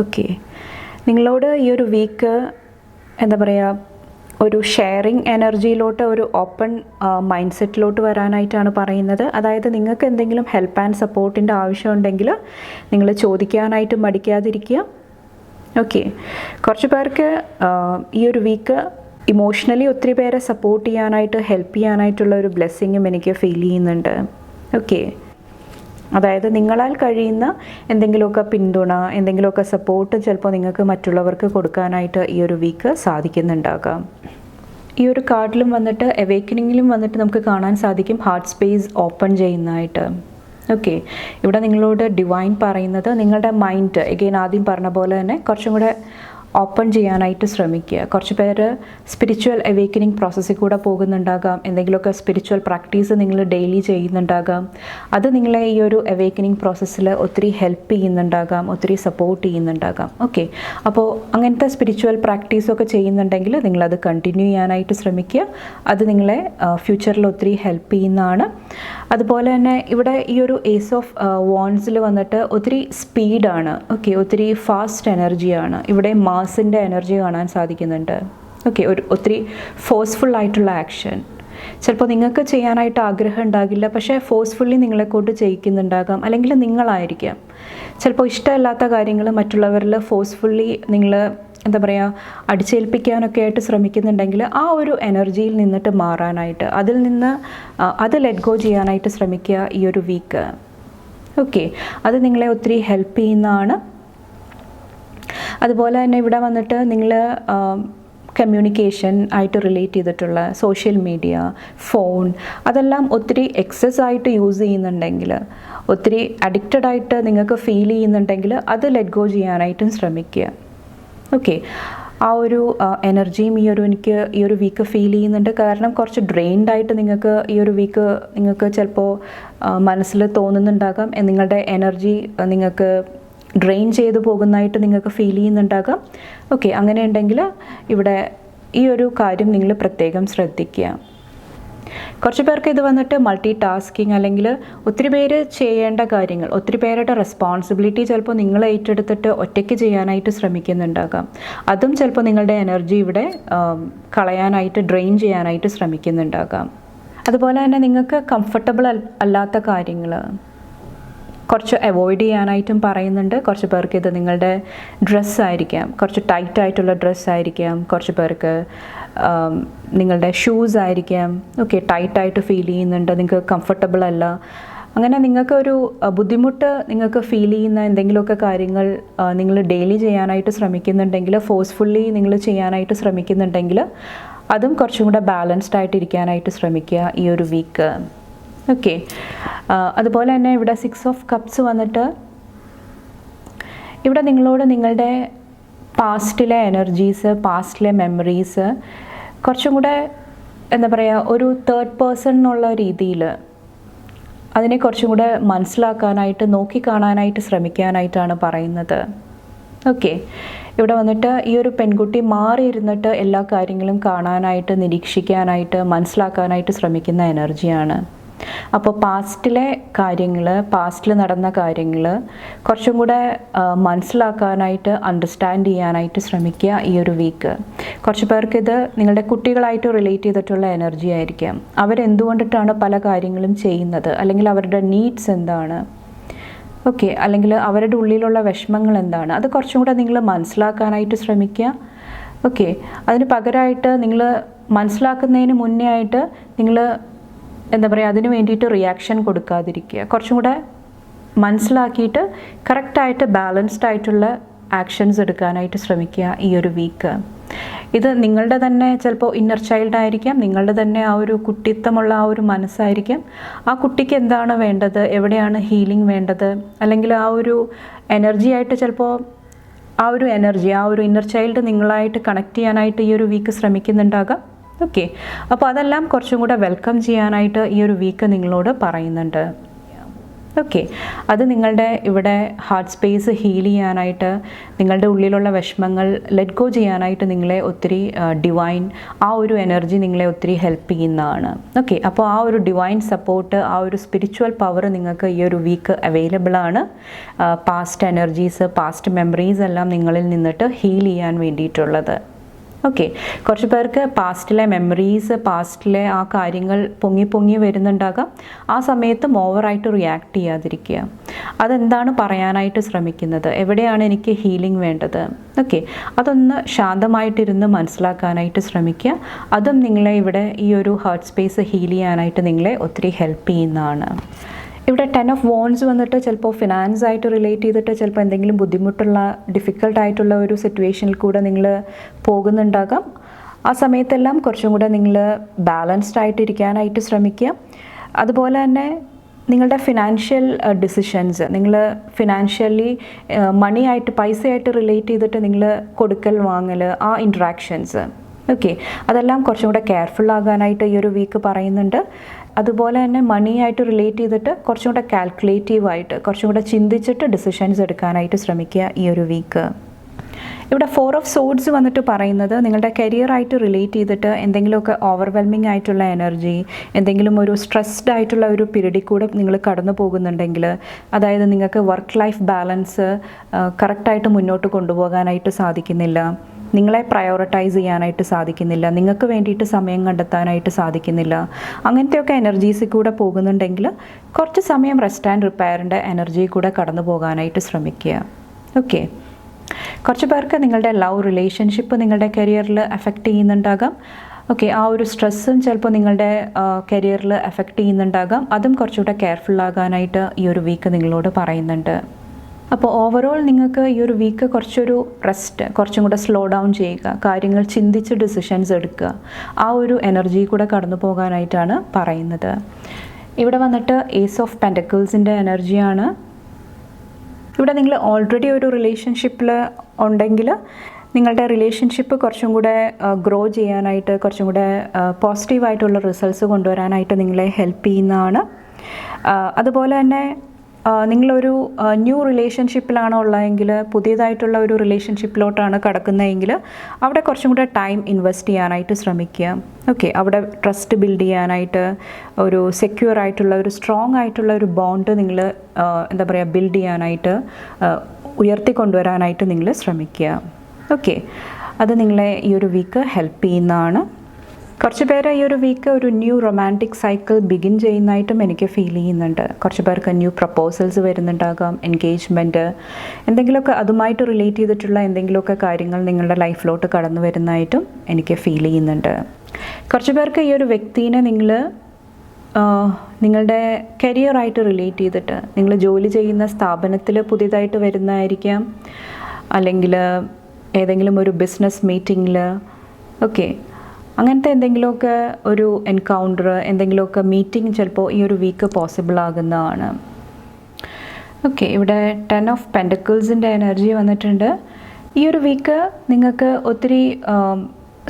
Okay, നിങ്ങളോട് ഈ ഒരു week എന്താ പറയുക ഒരു ഷെയറിങ് എനർജിയിലോട്ട്, ഒരു ഓപ്പൺ മൈൻഡ് സെറ്റിലോട്ട് വരാനായിട്ടാണ് പറയുന്നത്. അതായത് നിങ്ങൾക്ക് എന്തെങ്കിലും ഹെൽപ്പ് ആൻഡ് സപ്പോർട്ടിൻ്റെ ആവശ്യമുണ്ടെങ്കിൽ നിങ്ങൾ ചോദിക്കാനായിട്ട് മടിക്കാതിരിക്കുക. ഓക്കെ, കുറച്ച് പേർക്ക് ഈ ഒരു വീക്ക് ഇമോഷണലി ഒത്തിരി പേരെ സപ്പോർട്ട് ചെയ്യാനായിട്ട്, ഹെൽപ്പ് ചെയ്യാനായിട്ടുള്ള ഒരു ബ്ലെസ്സിങ്ങും എനിക്ക് ഫീൽ ചെയ്യുന്നുണ്ട്. ഓക്കെ, അതായത് നിങ്ങളാൽ കഴിയുന്ന എന്തെങ്കിലുമൊക്കെ പിന്തുണ, എന്തെങ്കിലുമൊക്കെ സപ്പോർട്ട് ചിലപ്പോൾ നിങ്ങൾക്ക് മറ്റുള്ളവർക്ക് കൊടുക്കാനായിട്ട് ഈ ഒരു വീക്ക് സാധിക്കുന്നുണ്ടാകാം. ഈ ഒരു കാർഡിലും വന്നിട്ട് അവേക്കനിങ്ങിലും വന്നിട്ട് നമുക്ക് കാണാൻ സാധിക്കും ഹാർട്ട് സ്പേസ് ഓപ്പൺ ചെയ്യുന്നതായിട്ട്. ഓക്കെ, ഇവിടെ നിങ്ങളോട് ഡിവൈൻ പറയുന്നത് നിങ്ങളുടെ മൈൻഡ്, എഗെയിൻ ആദ്യം പറഞ്ഞ പോലെ തന്നെ കുറച്ചും കൂടെ ഓപ്പൺ ചെയ്യാനായിട്ട് ശ്രമിക്കുക. കുറച്ച് പേര് സ്പിരിച്വൽ അവേക്കനിങ് പ്രോസസ്സിൽ കൂടെ പോകുന്നുണ്ടാകാം. എന്തെങ്കിലുമൊക്കെ സ്പിരിച്വൽ പ്രാക്ടീസ് നിങ്ങൾ ഡെയിലി ചെയ്യുന്നുണ്ടാകാം. അത് നിങ്ങളെ ഈ ഒരു അവേക്കനിങ് പ്രോസസ്സിൽ ഒത്തിരി ഹെൽപ്പ് ചെയ്യുന്നുണ്ടാകാം, ഒത്തിരി സപ്പോർട്ട് ചെയ്യുന്നുണ്ടാകാം. ഓക്കെ, അപ്പോൾ അങ്ങനത്തെ സ്പിരിച്വൽ പ്രാക്ടീസൊക്കെ ചെയ്യുന്നുണ്ടെങ്കിൽ നിങ്ങളത് കണ്ടിന്യൂ ചെയ്യാനായിട്ട് ശ്രമിക്കുക. അത് നിങ്ങളെ ഫ്യൂച്ചറിൽ ഒത്തിരി ഹെൽപ്പ് ചെയ്യുന്നതാണ്. അതുപോലെ തന്നെ ഇവിടെ ഈ ഒരു ഏസ് ഓഫ് വാൻഡ്സിൽ വന്നിട്ട് ഒത്തിരി സ്പീഡാണ്. ഓക്കെ, ഒത്തിരി ഫാസ്റ്റ് എനർജിയാണ്. ഇവിടെ മാസിൻ്റെ എനർജി കാണാൻ സാധിക്കുന്നുണ്ട്. ഓക്കെ, ഒത്തിരി ഫോഴ്സ്ഫുൾ ആയിട്ടുള്ള ആക്ഷൻ. ചിലപ്പോൾ നിങ്ങൾക്ക് ചെയ്യാനായിട്ട് ആഗ്രഹം ഉണ്ടാകില്ല, പക്ഷേ ഫോഴ്സ്ഫുള്ളി നിങ്ങളെക്കൊണ്ട് ചെയ്യിക്കുന്നുണ്ടാകാം. അല്ലെങ്കിൽ നിങ്ങളായിരിക്കാം ചിലപ്പോൾ ഇഷ്ടമല്ലാത്ത കാര്യങ്ങൾ മറ്റുള്ളവരിൽ ഫോഴ്സ്ഫുള്ളി നിങ്ങൾ എന്താ പറയുക അടിച്ചേൽപ്പിക്കാനൊക്കെ ആയിട്ട് ശ്രമിക്കുന്നുണ്ടെങ്കിൽ ആ ഒരു എനർജിയിൽ നിന്നിട്ട് മാറാനായിട്ട്, അതിൽ നിന്ന് അത് ലെറ്റ് ഗോ ചെയ്യാനായിട്ട് ശ്രമിക്കുക ഈ ഒരു വീക്ക്. ഓക്കെ, അത് നിങ്ങളെ ഒത്തിരി ഹെൽപ്പ് ചെയ്യുന്നതാണ്. അതുപോലെ തന്നെ ഇവിടെ വന്നിട്ട് നിങ്ങൾ കമ്മ്യൂണിക്കേഷൻ ആയിട്ട് റിലേറ്റ് ചെയ്തിട്ടുള്ള സോഷ്യൽ മീഡിയ, ഫോൺ, അതെല്ലാം ഒത്തിരി എക്സസ് ആയിട്ട് യൂസ് ചെയ്യുന്നുണ്ടെങ്കിൽ, ഒത്തിരി അഡിക്റ്റഡ് ആയിട്ട് നിങ്ങൾക്ക് ഫീൽ ചെയ്യുന്നുണ്ടെങ്കിൽ അത് ലെറ്റ് ഗോ ചെയ്യാനായിട്ടും ശ്രമിക്കുക. ഓക്കെ, ആ ഒരു എനർജിയും എനിക്ക് ഈ ഒരു വീക്ക് ഫീൽ ചെയ്യുന്നുണ്ട്. കാരണം കുറച്ച് ഡ്രെയിൻഡ് ആയിട്ട് നിങ്ങൾക്ക് ഈ ഒരു വീക്ക് നിങ്ങൾക്ക് ചിലപ്പോൾ മനസ്സിൽ തോന്നുന്നുണ്ടാകാം. നിങ്ങളുടെ എനർജി നിങ്ങൾക്ക് ഡ്രെയിൻ ചെയ്തു പോകുന്നതായിട്ട് നിങ്ങൾക്ക് ഫീൽ ചെയ്യുന്നുണ്ടാകാം. ഓക്കെ, അങ്ങനെ ഉണ്ടെങ്കിൽ ഇവിടെ ഈ ഒരു കാര്യം നിങ്ങൾ പ്രത്യേകം ശ്രദ്ധിക്കുക. കുറച്ച് പേർക്ക് ഇത് വന്നിട്ട് മൾട്ടി ടാസ്കിങ്, അല്ലെങ്കിൽ ഒത്തിരി പേര് ചെയ്യേണ്ട കാര്യങ്ങൾ, ഒത്തിരി പേരുടെ റെസ്പോൺസിബിലിറ്റി ചിലപ്പോൾ നിങ്ങൾ ഏറ്റെടുത്തിട്ട് ഒറ്റയ്ക്ക് ചെയ്യാനായിട്ട് ശ്രമിക്കുന്നുണ്ടാകാം. അതും ചിലപ്പോൾ നിങ്ങളുടെ എനർജി ഇവിടെ കളയാനായിട്ട്, ഡ്രെയിൻ ചെയ്യാനായിട്ട് ശ്രമിക്കുന്നുണ്ടാകാം. അതുപോലെ തന്നെ നിങ്ങൾക്ക് കംഫർട്ടബിൾ അല്ലാത്ത കാര്യങ്ങൾ കുറച്ച് അവോയ്ഡ് ചെയ്യാനായിട്ടും പറയുന്നുണ്ട്. കുറച്ച് പേർക്ക് ഇത് നിങ്ങളുടെ ഡ്രസ്സായിരിക്കാം, കുറച്ച് ടൈറ്റായിട്ടുള്ള ഡ്രസ്സായിരിക്കാം. കുറച്ച് പേർക്ക് നിങ്ങളുടെ ഷൂസ് ആയിരിക്കാം. ഓക്കെ, ടൈറ്റായിട്ട് ഫീൽ ചെയ്യുന്നുണ്ട്, നിങ്ങൾക്ക് കംഫർട്ടബിൾ അല്ല. അങ്ങനെ നിങ്ങൾക്കൊരു ബുദ്ധിമുട്ട് നിങ്ങൾക്ക് ഫീൽ ചെയ്യുന്ന എന്തെങ്കിലുമൊക്കെ കാര്യങ്ങൾ നിങ്ങൾ ഡെയിലി ചെയ്യാനായിട്ട് ശ്രമിക്കുന്നുണ്ടെങ്കിൽ, ഫോഴ്സ്ഫുള്ളി നിങ്ങൾ ചെയ്യാനായിട്ട് ശ്രമിക്കുന്നുണ്ടെങ്കിൽ, അതും കുറച്ചും കൂടെ ബാലൻസ്ഡ് ആയിട്ടിരിക്കാനായിട്ട് ശ്രമിക്കുക ഈ ഒരു വീക്ക്. ഓക്കെ, അതുപോലെ തന്നെ ഇവിടെ 6 ഓഫ് കപ്സ് വന്നിട്ട് ഇവിടെ നിങ്ങളോട് നിങ്ങളുടെ പാസ്റ്റിലെ എനർജീസ്, പാസ്റ്റിലെ മെമ്മറീസ് കുറച്ചും കൂടെ എന്താ പറയുക ഒരു തേർഡ് പേഴ്സൺ എന്നുള്ള രീതിയിൽ അതിനെ കുറച്ചും കൂടെ മനസ്സിലാക്കാനായിട്ട്, നോക്കിക്കാണാനായിട്ട് ശ്രമിക്കാനായിട്ടാണ് പറയുന്നത്. ഓക്കെ, ഇവിടെ വന്നിട്ട് ഈ ഒരു പെൺകുട്ടി മാറിയിരുന്നിട്ട് എല്ലാ കാര്യങ്ങളും കാണാനായിട്ട്, നിരീക്ഷിക്കാനായിട്ട്, മനസ്സിലാക്കാനായിട്ട് ശ്രമിക്കുന്ന എനർജിയാണ്. അപ്പോൾ പാസ്റ്റിലെ കാര്യങ്ങൾ, പാസ്റ്റിൽ നടന്ന കാര്യങ്ങൾ കുറച്ചും കൂടെ മനസ്സിലാക്കാനായിട്ട്, അണ്ടർസ്റ്റാൻഡ് ചെയ്യാനായിട്ട് ശ്രമിക്കുക ഈ ഒരു വീക്ക്. കുറച്ച് പേർക്ക് ഇത് നിങ്ങളുടെ കുട്ടികളായിട്ട് റിലേറ്റ് ചെയ്തിട്ടുള്ള എനർജി ആയിരിക്കാം. അവരെന്തുകൊണ്ടിട്ടാണ് പല കാര്യങ്ങളും ചെയ്യുന്നത്, അല്ലെങ്കിൽ അവരുടെ നീഡ്സ് എന്താണ്, ഓക്കെ, അല്ലെങ്കിൽ അവരുടെ ഉള്ളിലുള്ള വിഷമങ്ങൾ എന്താണ്, അത് കുറച്ചും കൂടെ നിങ്ങൾ മനസ്സിലാക്കാനായിട്ട് ശ്രമിക്കുക. ഓക്കെ, അതിന് പകരമായിട്ട് നിങ്ങൾ മനസ്സിലാക്കുന്നതിന് മുന്നേ ആയിട്ട് നിങ്ങൾ എന്താ പറയുക അതിന് വേണ്ടിയിട്ട് റിയാക്ഷൻ കൊടുക്കാതിരിക്കുക. കുറച്ചും കൂടെ മനസ്സിലാക്കിയിട്ട് കറക്റ്റായിട്ട് ബാലൻസ്ഡ് ആയിട്ടുള്ള ആക്ഷൻസ് എടുക്കാനായിട്ട് ശ്രമിക്കുക ഈ ഒരു വീക്ക്. ഇത് നിങ്ങളുടെ തന്നെ ചിലപ്പോൾ ഇന്നർ ചൈൽഡ് ആയിരിക്കാം, നിങ്ങളുടെ തന്നെ ആ ഒരു കുട്ടിത്തമുള്ള ആ ഒരു മനസ്സായിരിക്കാം. ആ കുട്ടിക്ക് എന്താണ് വേണ്ടത്, എവിടെയാണ് ഹീലിംഗ് വേണ്ടത്, അല്ലെങ്കിൽ ആ ഒരു എനർജി ആയിട്ട് ചിലപ്പോൾ ആ ഒരു എനർജി, ആ ഒരു ഇന്നർ ചൈൽഡ് നിങ്ങളായിട്ട് കണക്ട് ചെയ്യാനായിട്ട് ഈ ഒരു വീക്ക് ശ്രമിക്കുന്നുണ്ടാകാം. ഓക്കെ, അപ്പോൾ അതെല്ലാം കുറച്ചും കൂടെ വെൽക്കം ചെയ്യാനായിട്ട് ഈ ഒരു വീക്ക് നിങ്ങളോട് പറയുന്നുണ്ട്. ഓക്കെ, അത് നിങ്ങളുടെ ഇവിടെ ഹാർട്ട് സ്പേസ് ഹീൽ ചെയ്യാനായിട്ട്, നിങ്ങളുടെ ഉള്ളിലുള്ള വിഷമങ്ങൾ ലെറ്റ് ഗോ ചെയ്യാനായിട്ട് നിങ്ങളെ ഒത്തിരി ഡിവൈൻ ആ ഒരു എനർജി നിങ്ങളെ ഒത്തിരി ഹെൽപ്പ് ചെയ്യുന്നതാണ്. ഓക്കെ, അപ്പോൾ ആ ഒരു ഡിവൈൻ സപ്പോർട്ട്, ആ ഒരു സ്പിരിച്വൽ പവർ നിങ്ങൾക്ക് ഈ ഒരു വീക്ക് അവൈലബിൾ ആണ്. പാസ്റ്റ് എനർജീസ്, പാസ്റ്റ് മെമ്മറീസ് എല്ലാം നിങ്ങളിൽ നിന്നിട്ട് ഹീൽ ചെയ്യാൻ വേണ്ടിയിട്ടുള്ളത്. ഓക്കെ, കുറച്ച് പേർക്ക് പാസ്റ്റിലെ മെമ്മറീസ്, പാസ്റ്റിലെ ആ കാര്യങ്ങൾ പൊങ്ങി വരുന്നുണ്ടാകാം. ആ സമയത്തും ഓവറായിട്ട് റിയാക്ട് ചെയ്യാതിരിക്കുക. അതെന്താണ് പറയാനായിട്ട് ശ്രമിക്കുന്നത്, എവിടെയാണ് എനിക്ക് ഹീലിംഗ് വേണ്ടത്, ഓക്കെ, അതൊന്ന് ശാന്തമായിട്ടിരുന്ന് മനസ്സിലാക്കാനായിട്ട് ശ്രമിക്കുക. അതും നിങ്ങളെ ഇവിടെ ഈ ഒരു ഹാർട്ട് സ്പേസ് ഹീൽ ചെയ്യാനായിട്ട് നിങ്ങളെ ഒത്തിരി ഹെൽപ്പ് ചെയ്യുന്നതാണ്. ഇവിടെ 10 ഓഫ് വോൺസ് വന്നിട്ട് ചിലപ്പോൾ ഫിനാൻസ് ആയിട്ട് റിലേറ്റ് ചെയ്തിട്ട് ചിലപ്പോൾ എന്തെങ്കിലും ബുദ്ധിമുട്ടുള്ള, ഡിഫിക്കൽട്ടായിട്ടുള്ള ഒരു സിറ്റുവേഷനിൽ കൂടെ നിങ്ങൾ പോകുന്നുണ്ടാകാം. ആ സമയത്തെല്ലാം കുറച്ചും കൂടെ നിങ്ങൾ ബാലൻസ്ഡ് ആയിട്ടിരിക്കാനായിട്ട് ശ്രമിക്കുക. അതുപോലെ തന്നെ നിങ്ങളുടെ ഫിനാൻഷ്യൽ ഡിസിഷൻസ്, നിങ്ങൾ ഫിനാൻഷ്യലി മണിയായിട്ട് പൈസയായിട്ട് റിലേറ്റ് ചെയ്തിട്ട് നിങ്ങൾ കൊടുക്കൽ വാങ്ങൽ, ആ ഇൻട്രാക്ഷൻസ്, ഓക്കെ, അതെല്ലാം കുറച്ചും കൂടെ കെയർഫുൾ ആകാനായിട്ട് ഈ ഒരു വീക്ക് പറയുന്നുണ്ട്. അതുപോലെ തന്നെ മണിയായിട്ട് റിലേറ്റ് ചെയ്തിട്ട് കുറച്ചും കൂടെ കാൽക്കുലേറ്റീവായിട്ട് കുറച്ചും കൂടെ ചിന്തിച്ചിട്ട് ഡിസിഷൻസ് എടുക്കാനായിട്ട് ശ്രമിക്കുക ഈ ഒരു വീക്ക്. ഇവിടെ 4 ഓഫ് സോഡ്സ് വന്നിട്ട് പറയുന്നത് നിങ്ങളുടെ കരിയറായിട്ട് റിലേറ്റ് ചെയ്തിട്ട് എന്തെങ്കിലുമൊക്കെ ഓവർവെൽമിംഗ് ആയിട്ടുള്ള എനർജി, എന്തെങ്കിലും ഒരു സ്ട്രെസ്ഡ് ആയിട്ടുള്ള ഒരു പീരീഡിൽ കൂടെ നിങ്ങൾ കടന്നു പോകുന്നുണ്ടെങ്കിൽ, അതായത് നിങ്ങൾക്ക് വർക്ക് ലൈഫ് ബാലൻസ് കറക്റ്റായിട്ട് മുന്നോട്ട് കൊണ്ടുപോകാനായിട്ട് സാധിക്കുന്നില്ല, നിങ്ങളെ പ്രയോറിറ്റൈസ് ചെയ്യാനായിട്ട് സാധിക്കുന്നില്ല, നിങ്ങൾക്ക് വേണ്ടിയിട്ട് സമയം കണ്ടെത്താനായിട്ട് സാധിക്കുന്നില്ല, അങ്ങനത്തെയൊക്കെ എനർജീസിൽ കൂടെ പോകുന്നുണ്ടെങ്കിൽ കുറച്ച് സമയം റെസ്റ്റ് ആൻഡ് റിപ്പയറിൻ്റെ എനർജി കൂടെ കടന്നു പോകാനായിട്ട് ശ്രമിക്കുക. ഓക്കെ, കുറച്ച് പേർക്ക് നിങ്ങളുടെ ലവ് റിലേഷൻഷിപ്പ് നിങ്ങളുടെ കരിയറിൽ എഫക്റ്റ് ചെയ്യുന്നുണ്ടാകാം. ഓക്കെ, ആ ഒരു സ്ട്രെസ്സും ചിലപ്പോൾ നിങ്ങളുടെ കരിയറിൽ എഫക്റ്റ് ചെയ്യുന്നുണ്ടാകാം. അതും കുറച്ചുകൂടെ കെയർഫുൾ ആകാനായിട്ട് ഈ ഒരു വീക്ക് നിങ്ങളോട് പറയുന്നുണ്ട്. അപ്പോൾ ഓവറോൾ നിങ്ങൾക്ക് ഈ ഒരു വീക്ക് കുറച്ചൊരു റെസ്റ്റ്, കുറച്ചും കൂടെ സ്ലോ ഡൗൺ ചെയ്യുക, കാര്യങ്ങൾ ചിന്തിച്ച് ഡിസിഷൻസ് എടുക്കുക, ആ ഒരു എനർജി കൂടെ കടന്നു പോകാനായിട്ടാണ് പറയുന്നത്. ഇവിടെ വന്നിട്ട് ഏസ് ഓഫ് പെൻറ്റക്കിൾസിൻ്റെ എനർജിയാണ്. ഇവിടെ നിങ്ങൾ ഓൾറെഡി ഒരു റിലേഷൻഷിപ്പിൽ ഉണ്ടെങ്കിൽ നിങ്ങളുടെ റിലേഷൻഷിപ്പ് കുറച്ചും കൂടെ ഗ്രോ ചെയ്യാനായിട്ട്, കുറച്ചും കൂടെ പോസിറ്റീവായിട്ടുള്ള റിസൾട്ട്സ് കൊണ്ടുവരാനായിട്ട് നിങ്ങളെ ഹെൽപ്പ് ചെയ്യുന്നതാണ്. അതുപോലെ തന്നെ നിങ്ങളൊരു ന്യൂ റിലേഷൻഷിപ്പിലാണോ ഉള്ളതെങ്കിൽ, പുതിയതായിട്ടുള്ള ഒരു റിലേഷൻഷിപ്പിലോട്ടാണ് കടക്കുന്നതെങ്കിൽ അവിടെ കുറച്ചും കൂടെ ടൈം ഇൻവെസ്റ്റ് ചെയ്യാനായിട്ട് ശ്രമിക്കുക. ഓക്കെ, അവിടെ ട്രസ്റ്റ് ബിൽഡ് ചെയ്യാനായിട്ട്, ഒരു സെക്യൂർ ആയിട്ടുള്ള ഒരു സ്ട്രോങ് ആയിട്ടുള്ള ഒരു ബോണ്ട് നിങ്ങൾ എന്താ പറയുക ബിൽഡ് ചെയ്യാനായിട്ട്, ഉയർത്തിക്കൊണ്ടുവരാനായിട്ട് നിങ്ങൾ ശ്രമിക്കുക. ഓക്കെ, അത് നിങ്ങളെ ഈ ഒരു വീക്ക് ഹെൽപ്പ് ചെയ്യുന്നതാണ്. കുറച്ച് പേര് ഈ ഒരു വീക്ക് ഒരു ന്യൂ റൊമാൻറ്റിക് സൈക്കിൾ ബിഗിൻ ചെയ്യുന്നതായിട്ടും എനിക്ക് ഫീൽ ചെയ്യുന്നുണ്ട്. കുറച്ച് പേർക്ക് ന്യൂ പ്രപ്പോസൽസ് വരുന്നുണ്ടാകാം, എൻഗേജ്മെൻറ്റ്, എന്തെങ്കിലുമൊക്കെ അതുമായിട്ട് റിലേറ്റ് ചെയ്തിട്ടുള്ള എന്തെങ്കിലുമൊക്കെ കാര്യങ്ങൾ നിങ്ങളുടെ ലൈഫിലോട്ട് കടന്നു വരുന്നതായിട്ടും എനിക്ക് ഫീൽ ചെയ്യുന്നുണ്ട്. കുറച്ച് പേർക്ക് ഈ ഒരു വ്യക്തിനെ നിങ്ങളുടെ കരിയറായിട്ട് റിലേറ്റ് ചെയ്തിട്ട്, നിങ്ങൾ ജോലി ചെയ്യുന്ന സ്ഥാപനത്തിൽ പുതിയതായിട്ട് വരുന്നതായിരിക്കാം, അല്ലെങ്കിൽ ഏതെങ്കിലും ഒരു ബിസിനസ് മീറ്റിങ്ങിൽ, ഓക്കെ, അങ്ങനത്തെ എന്തെങ്കിലുമൊക്കെ ഒരു എൻകൗണ്ടർ, എന്തെങ്കിലുമൊക്കെ മീറ്റിംഗ് ചിലപ്പോൾ ഈ ഒരു വീക്ക് പോസിബിൾ ആകുന്നതാണ്. ഓക്കെ, ഇവിടെ 10 ഓഫ് പെൻറ്റക്കിൾസിൻ്റെ എനർജി വന്നിട്ടുണ്ട്. ഈ ഒരു വീക്ക് നിങ്ങൾക്ക് ഒത്തിരി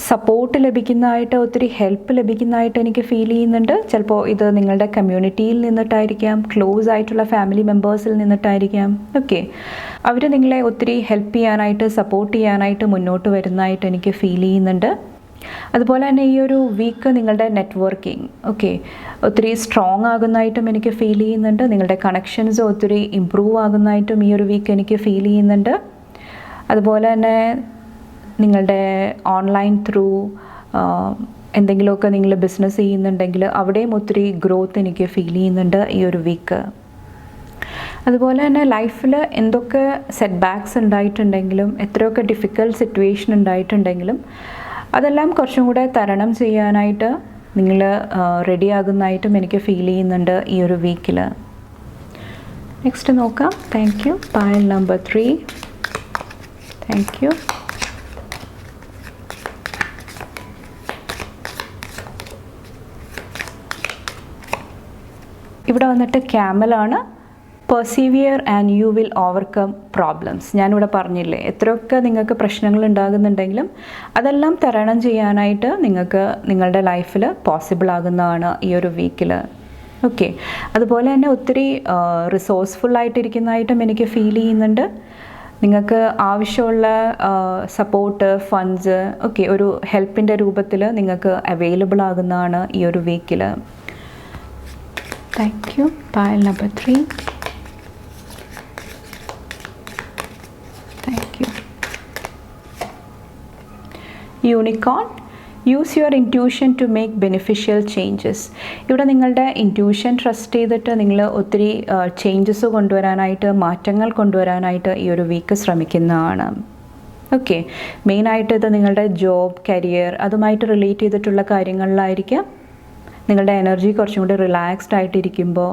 സപ്പോർട്ട് ലഭിക്കുന്നതായിട്ട്, ഒത്തിരി ഹെൽപ്പ് ലഭിക്കുന്നതായിട്ട് എനിക്ക് ഫീൽ ചെയ്യുന്നുണ്ട്. ചിലപ്പോൾ ഇത് നിങ്ങളുടെ കമ്മ്യൂണിറ്റിയിൽ നിന്നിട്ടായിരിക്കാം, ക്ലോസ് ആയിട്ടുള്ള ഫാമിലി മെമ്പേഴ്സിൽ നിന്നിട്ടായിരിക്കാം. ഓക്കെ, അവർ നിങ്ങളെ ഒത്തിരി ഹെൽപ്പ് ചെയ്യാനായിട്ട്, സപ്പോർട്ട് ചെയ്യാനായിട്ട് മുന്നോട്ട് വരുന്നതായിട്ട് എനിക്ക് ഫീൽ ചെയ്യുന്നുണ്ട്. അതുപോലെ തന്നെ ഈ ഒരു വീക്ക് നിങ്ങളുടെ നെറ്റ്വർക്കിംഗ്, ഓക്കെ, ഒത്തിരി സ്ട്രോങ് ആകുന്നതായിട്ടും എനിക്ക് ഫീൽ ചെയ്യുന്നുണ്ട്. നിങ്ങളുടെ കണക്ഷൻസ് ഒത്തിരി ഇമ്പ്രൂവ് ആകുന്നതായിട്ടും ഈ ഒരു വീക്ക് എനിക്ക് ഫീൽ ചെയ്യുന്നുണ്ട്. അതുപോലെ തന്നെ നിങ്ങളുടെ ഓൺലൈൻ ത്രൂ എന്തെങ്കിലുമൊക്കെ നിങ്ങൾ ബിസിനസ് ചെയ്യുന്നുണ്ടെങ്കിൽ അവിടെയും ഒത്തിരി ഗ്രോത്ത് എനിക്ക് ഫീൽ ചെയ്യുന്നുണ്ട് ഈ ഒരു വീക്ക്. അതുപോലെ തന്നെ ലൈഫിൽ എന്തൊക്കെ സെറ്റ് ബാക്ക്സ് ഉണ്ടായിട്ടുണ്ടെങ്കിലും, എത്രയൊക്കെ ഡിഫിക്കൽട്ട് സിറ്റുവേഷൻ ഉണ്ടായിട്ടുണ്ടെങ്കിലും അതെല്ലാം കുറച്ചും കൂടെ തരണം ചെയ്യാനായിട്ട് നിങ്ങൾ റെഡിയാകുന്നതായിട്ടും എനിക്ക് ഫീൽ ചെയ്യുന്നുണ്ട് ഈ ഒരു വീക്കിൽ. നെക്സ്റ്റ് നോക്കാം. Thank you. Pile number 3. Thank you. ഇവിടെ വന്നിട്ട് ക്യാമലാണ്. Persevere and you will overcome problems. ഞാനിവിടെ പറഞ്ഞില്ലേ, എത്രയൊക്കെ നിങ്ങൾക്ക് പ്രശ്നങ്ങൾ ഉണ്ടാകുന്നുണ്ടെങ്കിലും അതെല്ലാം തരണം ചെയ്യാനായിട്ട് നിങ്ങൾക്ക് നിങ്ങളുടെ ലൈഫിൽ പോസിബിൾ ആകുന്നതാണ് ഈ ഒരു വീക്കിൽ. ഓക്കെ, അതുപോലെ തന്നെ ഒത്തിരി റിസോഴ്സ്ഫുള്ളായിട്ടിരിക്കുന്നതായിട്ടും എനിക്ക് ഫീൽ ചെയ്യുന്നുണ്ട്. നിങ്ങൾക്ക് ആവശ്യമുള്ള സപ്പോർട്ട്, ഫണ്ട്സ് ഒക്കെ ഒരു ഹെൽപ്പിൻ്റെ രൂപത്തിൽ നിങ്ങൾക്ക് അവൈലബിൾ ആകുന്നതാണ് ഈ ഒരു വീക്കിൽ. Thank you. Pile number 3. Unicorn. Use your intuition to make beneficial changes. ഇവിടെ നിങ്ങളുടെ ഇൻറ്റ്യൂഷൻ ട്രസ്റ്റ് ചെയ്തിട്ട് നിങ്ങൾ ഒത്തിരി ചേഞ്ചസ് കൊണ്ടുവരാനായിട്ട്, മാറ്റങ്ങൾ കൊണ്ടുവരാനായിട്ട് ഈ ഒരു വീക്ക് ശ്രമിക്കുന്നതാണ്. ഓക്കെ, മെയിനായിട്ട് ഇത് നിങ്ങളുടെ ജോബ്, കരിയർ അതുമായിട്ട് റിലേറ്റ് ചെയ്തിട്ടുള്ള കാര്യങ്ങളിലായിരിക്കാം. നിങ്ങളുടെ എനർജി കുറച്ചും കൂടി റിലാക്സ്ഡ് ആയിട്ടിരിക്കുമ്പോൾ,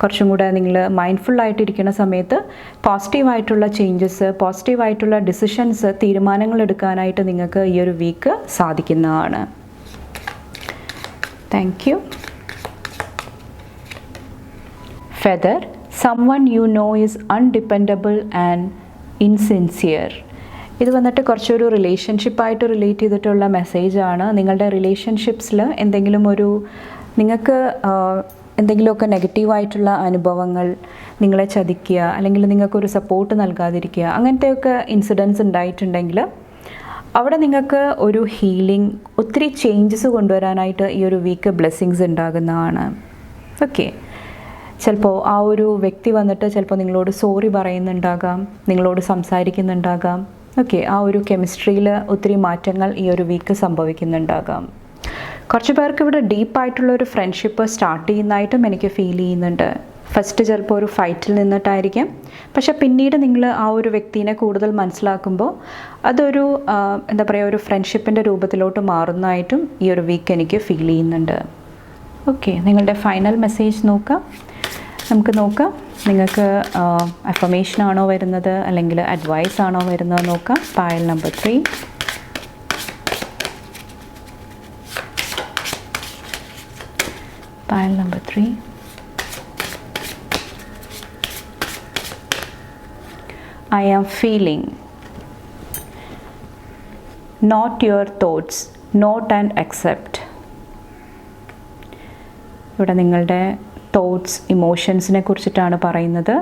കുറച്ചും കൂടെ നിങ്ങൾ മൈൻഡ്ഫുള്ളായിട്ടിരിക്കുന്ന സമയത്ത് പോസിറ്റീവായിട്ടുള്ള ചേഞ്ചസ്, പോസിറ്റീവായിട്ടുള്ള ഡിസിഷൻസ്, തീരുമാനങ്ങൾ എടുക്കാനായിട്ട് നിങ്ങൾക്ക് ഈ ഒരു വീക്ക് സാധിക്കുന്നതാണ്. Thank you. feather, someone you know is undependable and insincere. ഇത് വന്നിട്ട് കുറച്ചൊരു റിലേഷൻഷിപ്പായിട്ട് റിലേറ്റ് ചെയ്തിട്ടുള്ള മെസ്സേജാണ്. നിങ്ങളുടെ റിലേഷൻഷിപ്സിൽ എന്തെങ്കിലും ഒരു നിങ്ങൾക്ക് എന്തെങ്കിലുമൊക്കെ നെഗറ്റീവായിട്ടുള്ള അനുഭവങ്ങൾ, നിങ്ങളെ ചതിക്കുക അല്ലെങ്കിൽ നിങ്ങൾക്കൊരു സപ്പോർട്ട് നൽകാതിരിക്കുക, അങ്ങനത്തെയൊക്കെ ഇൻസിഡൻസ് ഉണ്ടായിട്ടുണ്ടെങ്കിൽ അവിടെ നിങ്ങൾക്ക് ഒരു ഹീലിംഗ്, ഒത്തിരി ചേഞ്ചസ് കൊണ്ടുവരാനായിട്ട് ഈ ഒരു വീക്ക് ബ്ലെസ്സിങ്സ് ഉണ്ടാകുന്നതാണ്. ഓക്കെ, ചിലപ്പോൾ ആ ഒരു വ്യക്തി വന്നിട്ട് ചിലപ്പോൾ നിങ്ങളോട് സോറി പറയുന്നുണ്ടാകാം, നിങ്ങളോട് സംസാരിക്കുന്നുണ്ടാകാം. ഓക്കെ, ആ ഒരു കെമിസ്ട്രിയിൽ ഒത്തിരി മാറ്റങ്ങൾ ഈ ഒരു വീക്ക് സംഭവിക്കുന്നുണ്ടാകാം. കുറച്ച് പേർക്ക് ഇവിടെ ഡീപ്പായിട്ടുള്ളൊരു ഫ്രണ്ട്ഷിപ്പ് സ്റ്റാർട്ട് ചെയ്യുന്നതായിട്ടും എനിക്ക് ഫീൽ ചെയ്യുന്നുണ്ട്. ഫസ്റ്റ് ചിലപ്പോൾ ഒരു ഫൈറ്റിൽ നിന്നിട്ടായിരിക്കാം, പക്ഷെ പിന്നീട് നിങ്ങൾ ആ ഒരു വ്യക്തിനെ കൂടുതൽ മനസ്സിലാക്കുമ്പോൾ അതൊരു എന്താ പറയുക, ഒരു ഫ്രണ്ട്ഷിപ്പിൻ്റെ രൂപത്തിലോട്ട് മാറുന്നതായിട്ടും ഈ ഒരു വീക്ക് എനിക്ക് ഫീൽ ചെയ്യുന്നുണ്ട്. ഓക്കെ, നിങ്ങളുടെ ഫൈനൽ മെസ്സേജ് നോക്കാം. നമുക്ക് നോക്കാം നിങ്ങൾക്ക് അഫർമേഷനാണോ വരുന്നത് അല്ലെങ്കിൽ അഡ്വൈസ് ആണോ വരുന്നത് നോക്കാം. Pile number 3. Pile number 3. I am feeling. Not your thoughts. Note and accept. ഇവിടെ നിങ്ങളുടെ തോട്ട്സ്, ഇമോഷൻസിനെ കുറിച്ചിട്ടാണ് പറയുന്നത്.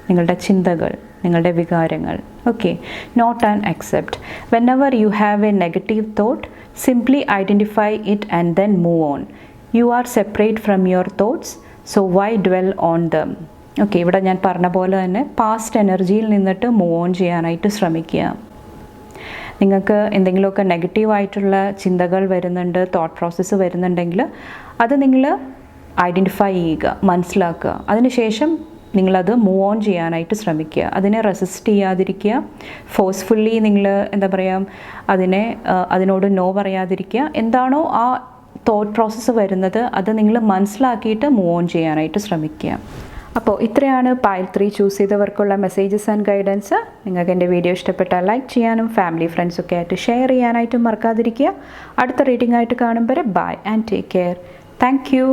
നിങ്ങളുടെ ചിന്തകൾ, നിങ്ങളുടെ വികാരങ്ങൾ. Okay, note and accept. Whenever you have a negative thought, simply identify it and then move on. You are separate from your thoughts, so why dwell on them. Okay, ഇവിടെ ഞാൻ പറഞ്ഞ പോലെ തന്നെ പാസ്റ്റ് എനർജിയിൽ നിന്നിട്ട് മൂവ് ഓൺ ചെയ്യാനായിട്ട് ശ്രമിക്കുക. നിങ്ങൾക്ക് എന്തെങ്കിലുമൊക്കെ നെഗറ്റീവായിട്ടുള്ള ചിന്തകൾ വരുന്നുണ്ട്, തോട്ട് പ്രോസസ്സ് വരുന്നുണ്ടെങ്കിൽ അത് നിങ്ങൾ ഐഡൻറ്റിഫൈ ചെയ്യുക, മനസ്സിലാക്കുക. അതിനുശേഷം നിങ്ങളത് മൂവ് ഓൺ ചെയ്യാനായിട്ട് ശ്രമിക്കുക. അതിനെ റെസിസ്റ്റ് ചെയ്യാതിരിക്കുക. ഫോഴ്സ്ഫുള്ളി നിങ്ങൾ എന്താ പറയുക, അതിനോട് നോ പറയാതിരിക്കുക. എന്താണോ ആ തോട്ട് പ്രോസസ്സ് വരുന്നത് അത് നിങ്ങൾ മനസ്സിലാക്കിയിട്ട് മൂവ് ഓൺ ചെയ്യാനായിട്ട് ശ്രമിക്കുക. അപ്പോൾ ഇത്രയാണ് പൈൽ 3 ചൂസ് ചെയ്തവർക്കുള്ള മെസ്സേജസ് ആൻഡ് ഗൈഡൻസ്. നിങ്ങൾക്ക് എൻ്റെ വീഡിയോ ഇഷ്ടപ്പെട്ടാൽ ലൈക്ക് ചെയ്യാനും ഫാമിലി ഫ്രണ്ട്സൊക്കെ ആയിട്ട് ഷെയർ ചെയ്യാനായിട്ടും മറക്കാതിരിക്കുക. അടുത്ത റീഡിംഗ് ആയിട്ട് കാണും വരെ bye and take care. Thank U.